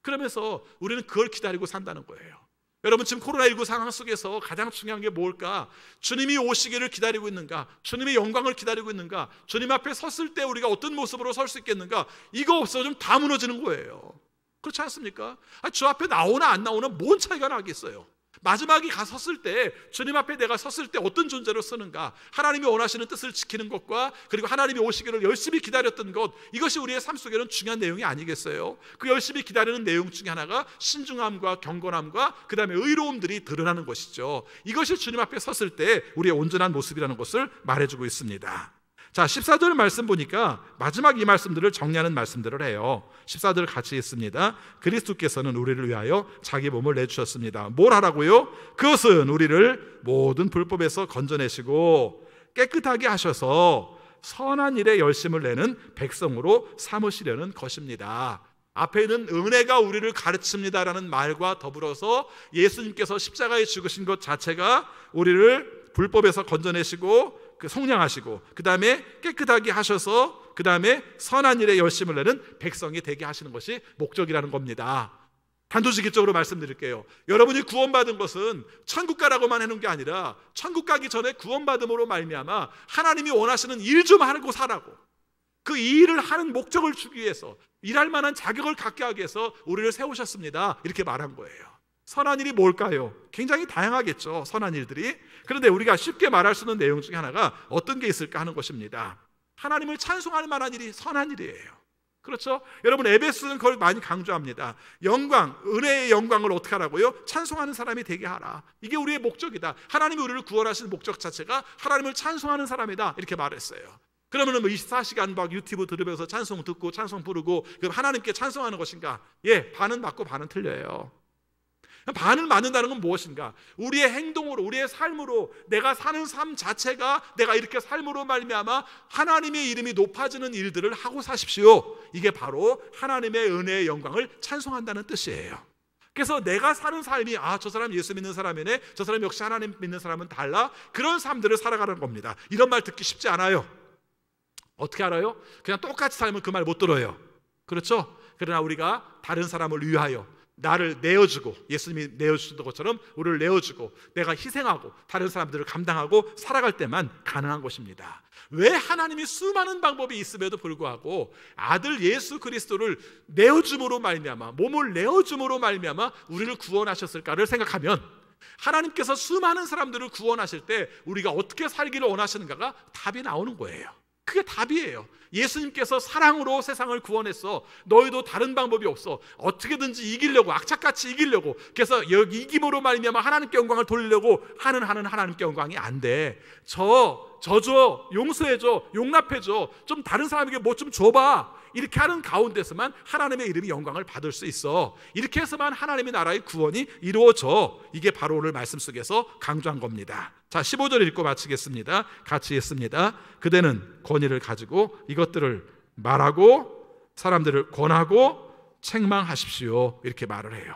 그러면서 우리는 그걸 기다리고 산다는 거예요. 여러분, 지금 코로나19 상황 속에서 가장 중요한 게 뭘까? 주님이 오시기를 기다리고 있는가? 주님의 영광을 기다리고 있는가? 주님 앞에 섰을 때 우리가 어떤 모습으로 설 수 있겠는가? 이거 없어지면 다 무너지는 거예요. 그렇지 않습니까? 주 앞에 나오나 안 나오나 뭔 차이가 나겠어요? 마지막에 섰을 때, 주님 앞에 내가 섰을 때 어떤 존재로 서는가, 하나님이 원하시는 뜻을 지키는 것과 그리고 하나님이 오시기를 열심히 기다렸던 것, 이것이 우리의 삶 속에는 중요한 내용이 아니겠어요? 그 열심히 기다리는 내용 중에 하나가 신중함과 경건함과 그 다음에 의로움들이 드러나는 것이죠. 이것이 주님 앞에 섰을 때 우리의 온전한 모습이라는 것을 말해주고 있습니다. 자, 14절 말씀 보니까 마지막 이 말씀들을 정리하는 말씀들을 해요. 14절 같이 읽습니다. 그리스도께서는 우리를 위하여 자기 몸을 내주셨습니다. 뭘 하라고요? 그것은 우리를 모든 불법에서 건져내시고 깨끗하게 하셔서 선한 일에 열심을 내는 백성으로 삼으시려는 것입니다. 앞에는 은혜가 우리를 가르칩니다라는 말과 더불어서 예수님께서 십자가에 죽으신 것 자체가 우리를 불법에서 건져내시고 성량하시고 그 다음에 깨끗하게 하셔서 그 다음에 선한 일에 열심을 내는 백성이 되게 하시는 것이 목적이라는 겁니다. 단도직입적으로 말씀드릴게요. 여러분이 구원받은 것은 천국 가라고만 해놓은 게 아니라 천국 가기 전에 구원받음으로 말미암아 하나님이 원하시는 일 좀 하고 사라고, 그 일을 하는 목적을 주기 위해서, 일할 만한 자격을 갖게 하기 위해서 우리를 세우셨습니다 이렇게 말한 거예요. 선한 일이 뭘까요? 굉장히 다양하겠죠, 선한 일들이. 그런데 우리가 쉽게 말할 수 있는 내용 중에 하나가 어떤 게 있을까 하는 것입니다. 하나님을 찬송할 만한 일이 선한 일이에요. 그렇죠? 여러분, 에베소는 그걸 많이 강조합니다. 영광, 은혜의 영광을 어떻게 하라고요? 찬송하는 사람이 되게 하라. 이게 우리의 목적이다. 하나님이 우리를 구원하시는 목적 자체가 하나님을 찬송하는 사람이다 이렇게 말했어요. 그러면 24시간 막 유튜브 들으면서 찬송 듣고 찬송 부르고 그럼 하나님께 찬송하는 것인가? 예, 반은 맞고 반은 틀려요. 반을 맞는다는 건 무엇인가? 우리의 행동으로, 우리의 삶으로, 내가 사는 삶 자체가 내가 이렇게 삶으로 말미암아 하나님의 이름이 높아지는 일들을 하고 사십시오. 이게 바로 하나님의 은혜의 영광을 찬송한다는 뜻이에요. 그래서 내가 사는 삶이 저 사람 예수 믿는 사람이네, 저 사람 역시 하나님 믿는 사람은 달라, 그런 삶들을 살아가는 겁니다. 이런 말 듣기 쉽지 않아요. 어떻게 알아요? 그냥 똑같이 살면 그 말 못 들어요. 그렇죠? 그러나 우리가 다른 사람을 위하여 나를 내어주고, 예수님이 내어주셨던 것처럼 우리를 내어주고 내가 희생하고 다른 사람들을 감당하고 살아갈 때만 가능한 것입니다. 왜 하나님이 수많은 방법이 있음에도 불구하고 아들 예수 그리스도를 내어줌으로 말미암아, 몸을 내어줌으로 말미암아 우리를 구원하셨을까를 생각하면, 하나님께서 수많은 사람들을 구원하실 때 우리가 어떻게 살기를 원하시는가가 답이 나오는 거예요. 그게 답이에요. 예수님께서 사랑으로 세상을 구원했어. 너희도 다른 방법이 없어. 어떻게든지 이기려고, 악착같이 이기려고, 그래서 여기 이김으로 말미암아 하나님께 영광을 돌리려고 하는 하나님께 영광이 안 돼. 저줘, 용서해줘, 용납해줘, 좀 다른 사람에게 뭐 좀 줘봐, 이렇게 하는 가운데서만 하나님의 이름이 영광을 받을 수 있어. 이렇게 해서만 하나님의 나라의 구원이 이루어져. 이게 바로 오늘 말씀 속에서 강조한 겁니다. 자, 15절 읽고 마치겠습니다. 같이 읽습니다. 그대는 권위를 가지고 이것들을 말하고 사람들을 권하고 책망하십시오. 이렇게 말을 해요.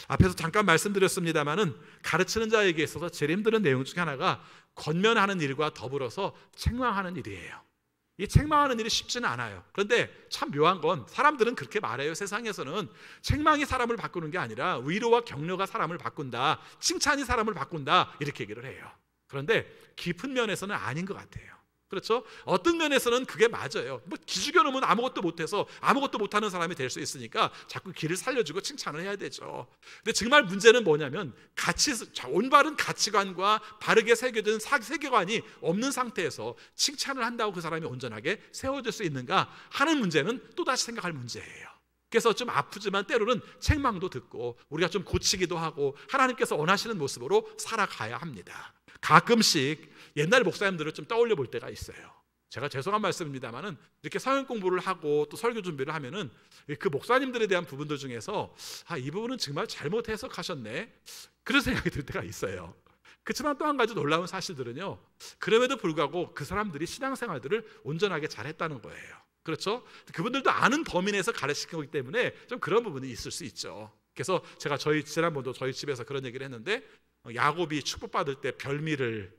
앞에서 잠깐 말씀드렸습니다마는 가르치는 자에게 있어서 제일 힘든 내용 중에 하나가 권면하는 일과 더불어서 책망하는 일이에요. 이 책망하는 일이 쉽지는 않아요. 그런데 참 묘한 건 사람들은 그렇게 말해요. 세상에서는 책망이 사람을 바꾸는 게 아니라 위로와 격려가 사람을 바꾼다, 칭찬이 사람을 바꾼다, 이렇게 얘기를 해요. 그런데 깊은 면에서는 아닌 것 같아요. 그렇죠? 어떤 면에서는 그게 맞아요. 뭐 기죽여 놓으면 아무것도 못해서 아무것도 못하는 사람이 될 수 있으니까 자꾸 길을 살려주고 칭찬을 해야 되죠. 근데 정말 문제는 뭐냐면 올바른 가치관과 바르게 새겨진 세계관이 없는 상태에서 칭찬을 한다고 그 사람이 온전하게 세워질 수 있는가 하는 문제는 또다시 생각할 문제예요. 그래서 좀 아프지만 때로는 책망도 듣고 우리가 좀 고치기도 하고 하나님께서 원하시는 모습으로 살아가야 합니다. 가끔씩 옛날 목사님들을 좀 떠올려 볼 때가 있어요. 제가 죄송한 말씀입니다만은 이렇게 성경 공부를 하고 또 설교 준비를 하면은 그 목사님들에 대한 부분들 중에서 이 부분은 정말 잘못 해석하셨네, 그런 생각이 들 때가 있어요. 그렇지만 또 한 가지 놀라운 사실들은요, 그럼에도 불구하고 그 사람들이 신앙생활들을 온전하게 잘했다는 거예요. 그렇죠? 그분들도 아는 범위 내에서 가르치는 거기 때문에 좀 그런 부분이 있을 수 있죠. 그래서 제가 지난번도 저희 집에서 그런 얘기를 했는데, 야곱이 축복받을 때 별미를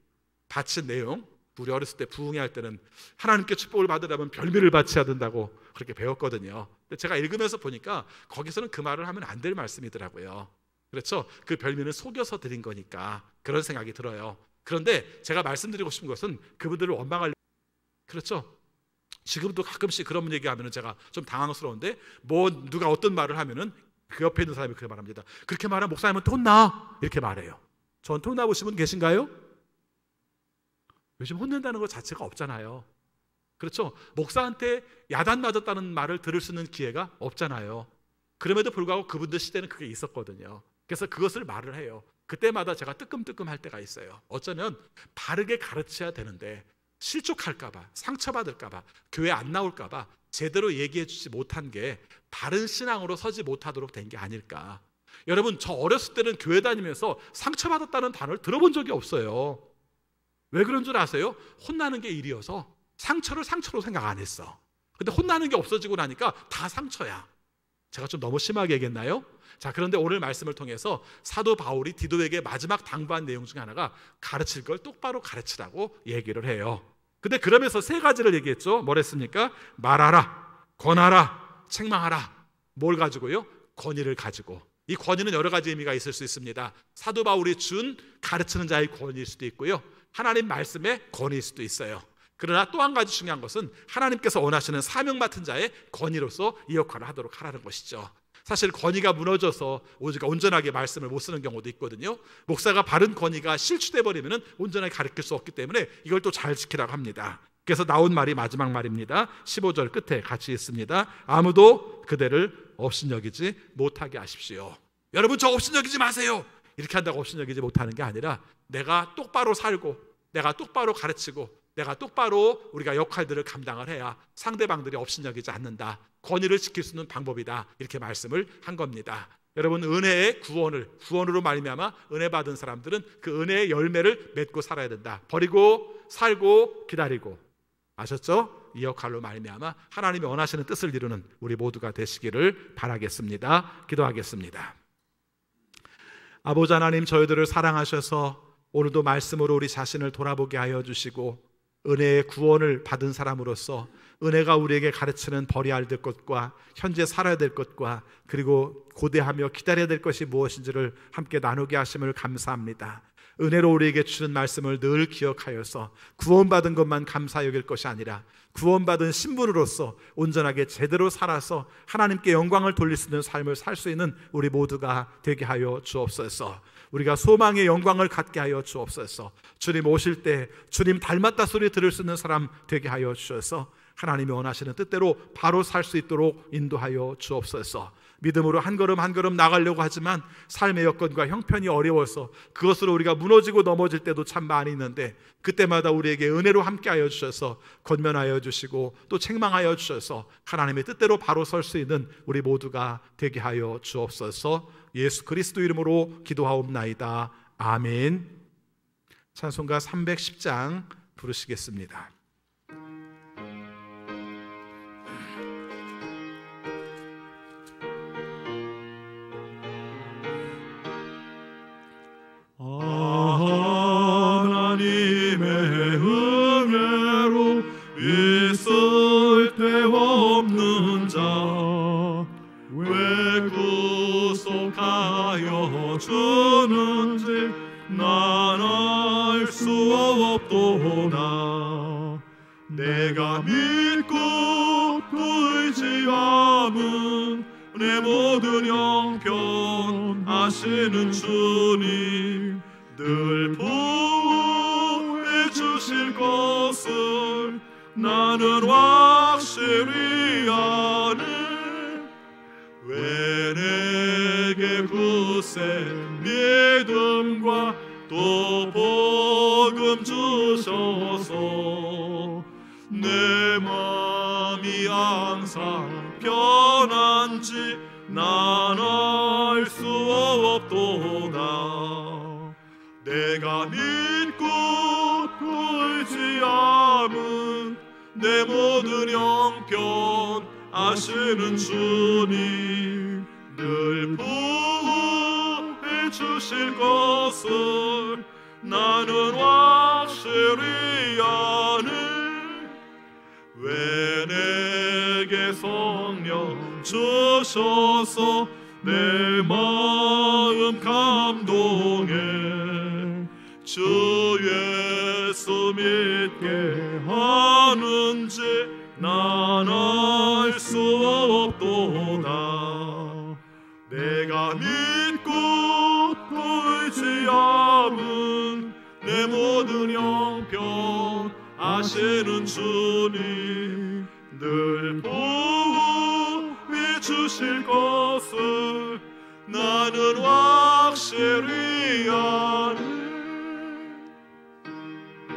바친 내용, 우리 어렸을 때 부흥회 할 때는 하나님께 축복을 받으려면 별미를 바쳐야 된다고 그렇게 배웠거든요. 근데 제가 읽으면서 보니까 거기서는 그 말을 하면 안 될 말씀이더라고요. 그렇죠? 그 별미는 속여서 드린 거니까 그런 생각이 들어요. 그런데 제가 말씀드리고 싶은 것은 그분들을 원망하려고, 그렇죠? 지금도 가끔씩 그런 얘기하면 제가 좀 당황스러운데, 누가 어떤 말을 하면은 그 옆에 있는 사람이 그렇게 말합니다. 그렇게 말하면 목사님한테 혼나, 이렇게 말해요. 저한테 혼나보신 분 계신가요? 요즘 혼낸다는 것 자체가 없잖아요. 그렇죠? 목사한테 야단 맞았다는 말을 들을 수 있는 기회가 없잖아요. 그럼에도 불구하고 그분들 시대는 그게 있었거든요. 그래서 그것을 말을 해요. 그때마다 제가 뜨끔뜨끔 할 때가 있어요. 어쩌면 바르게 가르쳐야 되는데 실족할까 봐, 상처받을까 봐, 교회 안 나올까 봐 제대로 얘기해 주지 못한 게 바른 신앙으로 서지 못하도록 된 게 아닐까. 여러분, 저 어렸을 때는 교회 다니면서 상처받았다는 단어를 들어본 적이 없어요. 왜 그런 줄 아세요? 혼나는 게 일이어서 상처를 상처로 생각 안 했어. 근데 혼나는 게 없어지고 나니까 다 상처야. 제가 좀 너무 심하게 얘기했나요? 자, 그런데 오늘 말씀을 통해서 사도 바울이 디도에게 마지막 당부한 내용 중에 하나가 가르칠 걸 똑바로 가르치라고 얘기를 해요. 근데 그러면서 세 가지를 얘기했죠. 뭐랬습니까? 말하라, 권하라, 책망하라. 뭘 가지고요? 권위를 가지고. 이 권위는 여러 가지 의미가 있을 수 있습니다. 사도 바울이 준 가르치는 자의 권위일 수도 있고요, 하나님 말씀의 권위일 수도 있어요. 그러나 또 한 가지 중요한 것은 하나님께서 원하시는 사명 맡은 자의 권위로서 이 역할을 하도록 하라는 것이죠. 사실 권위가 무너져서 우리가 온전하게 말씀을 못 쓰는 경우도 있거든요. 목사가 바른 권위가 실추돼 버리면 온전하게 가르칠 수 없기 때문에 이걸 또 잘 지키라고 합니다. 그래서 나온 말이 마지막 말입니다. 15절 끝에 같이 있습니다. 아무도 그대를 업신여기지 못하게 하십시오. 여러분, 저 업신여기지 마세요. 이렇게 한다고 업신여기지 못하는 게 아니라 내가 똑바로 살고 내가 똑바로 가르치고 내가 똑바로 우리가 역할들을 감당을 해야 상대방들이 업신여기지 않는다. 권위를 지킬 수 있는 방법이다. 이렇게 말씀을 한 겁니다. 여러분, 은혜의 구원으로 말미암아 은혜 받은 사람들은 그 은혜의 열매를 맺고 살아야 된다. 버리고 살고 기다리고, 아셨죠? 이 역할로 말미암아 하나님이 원하시는 뜻을 이루는 우리 모두가 되시기를 바라겠습니다. 기도하겠습니다. 아버지 하나님, 저희들을 사랑하셔서 오늘도 말씀으로 우리 자신을 돌아보게 하여 주시고, 은혜의 구원을 받은 사람으로서 은혜가 우리에게 가르치는 버려야 될 것과 현재 살아야 될 것과 그리고 고대하며 기다려야 될 것이 무엇인지를 함께 나누게 하심을 감사합니다. 은혜로 우리에게 주는 말씀을 늘 기억하여서 구원받은 것만 감사 여길 것이 아니라 구원받은 신분으로서 온전하게 제대로 살아서 하나님께 영광을 돌릴 수 있는 삶을 살 수 있는 우리 모두가 되게 하여 주옵소서. 우리가 소망의 영광을 갖게 하여 주옵소서. 주님 오실 때 주님 닮았다 소리 들을 수 있는 사람 되게 하여 주셔서 하나님이 원하시는 뜻대로 바로 살 수 있도록 인도하여 주옵소서. 믿음으로 한 걸음 한 걸음 나가려고 하지만 삶의 여건과 형편이 어려워서 그것으로 우리가 무너지고 넘어질 때도 참 많이 있는데, 그때마다 우리에게 은혜로 함께하여 주셔서 권면하여 주시고 또 책망하여 주셔서 하나님의 뜻대로 바로 설 수 있는 우리 모두가 되게 하여 주옵소서. 예수 그리스도 이름으로 기도하옵나이다. 아멘. 찬송가 310장 부르시겠습니다. 하나님의 은혜로 있을 데 없는 자 왜 구속하여 주는지 난 알 수 없도다. 내가 믿고 또 의지함은 내 모든 형편 아시는 주님 늘 보호해 주실 것을 나는 확실히 아네. 왜 내게 굳세 믿음과 또 복음 주셔서 내 마음이 항상 편한지 난 알 수 없도다. 내가 믿고 또 의지함은 내 모든 형편 아시는 주님 늘 보호해 주실 것을 나는 확실히 아네. 왜 내게 성령 주셔서 내 마음 감동해 주 예수 믿게 하는지 난 알 수 없도다. 내가 믿고 또 의지함은 내 모든 형편 아시는 주님 늘 보호해 주실 것을 나는 확실히 아네.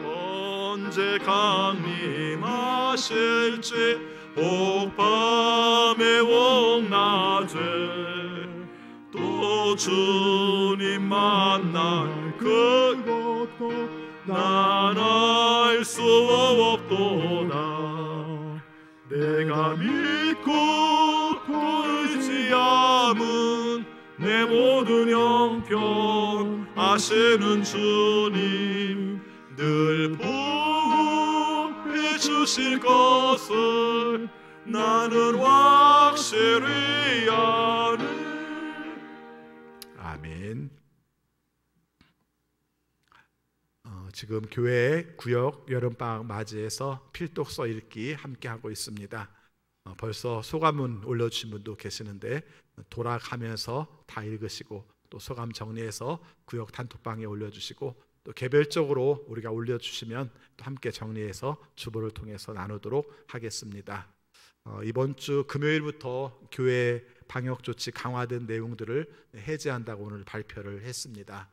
언제 강림하실지 혹밤에 옥낮에 또 주님 만날 그것도 난 알 수 없도다. 내가 믿고 또 의지함은 내 모든 형편 아시는 주님 늘 보호해 주실 것을 나는 확실히 아네. 아멘. 지금 교회 구역 여름방학 맞이해서 필독서 읽기 함께 하고 있습니다. 벌써 소감문 올려주신 분도 계시는데 돌아가면서 다 읽으시고 또 소감 정리해서 구역 단톡방에 올려주시고 또 개별적으로 우리가 올려주시면 또 함께 정리해서 주보를 통해서 나누도록 하겠습니다. 이번 주 금요일부터 교회 방역 조치 강화된 내용들을 해제한다고 오늘 발표를 했습니다.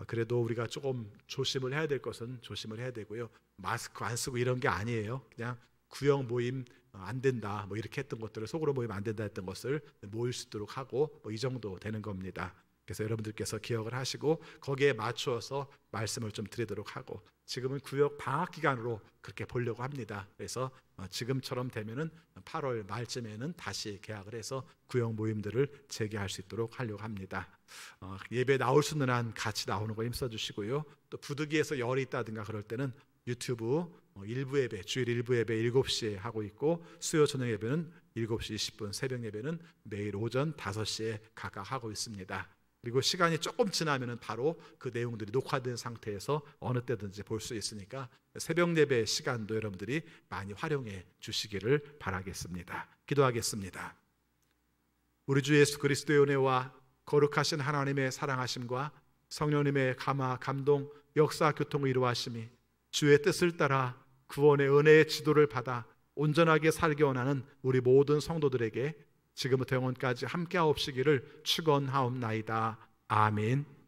그래도 우리가 조금 조심을 해야 될 것은 조심을 해야 되고요. 마스크 안 쓰고 이런 게 아니에요. 그냥 구역 모임 안 된다, 뭐 이렇게 했던 것들을 속으로 모이면 안 된다 했던 것을 모일 수 있도록 하고 뭐 이 정도 되는 겁니다. 그래서 여러분들께서 기억을 하시고 거기에 맞추어서 말씀을 좀 드리도록 하고, 지금은 구역 방학 기간으로 그렇게 보려고 합니다. 그래서 지금처럼 되면은 8월 말쯤에는 다시 개학을 해서 구역 모임들을 재개할 수 있도록 하려고 합니다. 예배 나올 수 있는 한 같이 나오는 거 힘써 주시고요. 또 부득이해서 열이 있다든가 그럴 때는 유튜브 일부 예배, 주일 일부 예배 7시에 하고 있고, 수요 저녁 예배는 7시 20분, 새벽 예배는 매일 오전 5시에 각각 하고 있습니다. 그리고 시간이 조금 지나면 바로 그 내용들이 녹화된 상태에서 어느 때든지 볼 수 있으니까 새벽 예배 시간도 여러분들이 많이 활용해 주시기를 바라겠습니다. 기도하겠습니다. 우리 주 예수 그리스도의 은혜와 거룩하신 하나님의 사랑하심과 성령님의 감화, 감동, 역사, 교통의 이루하심이 주의 뜻을 따라 구원의 은혜의 지도를 받아 온전하게 살기 원하는 우리 모든 성도들에게 지금부터 영원까지 함께하옵시기를 축원하옵나이다. 아멘.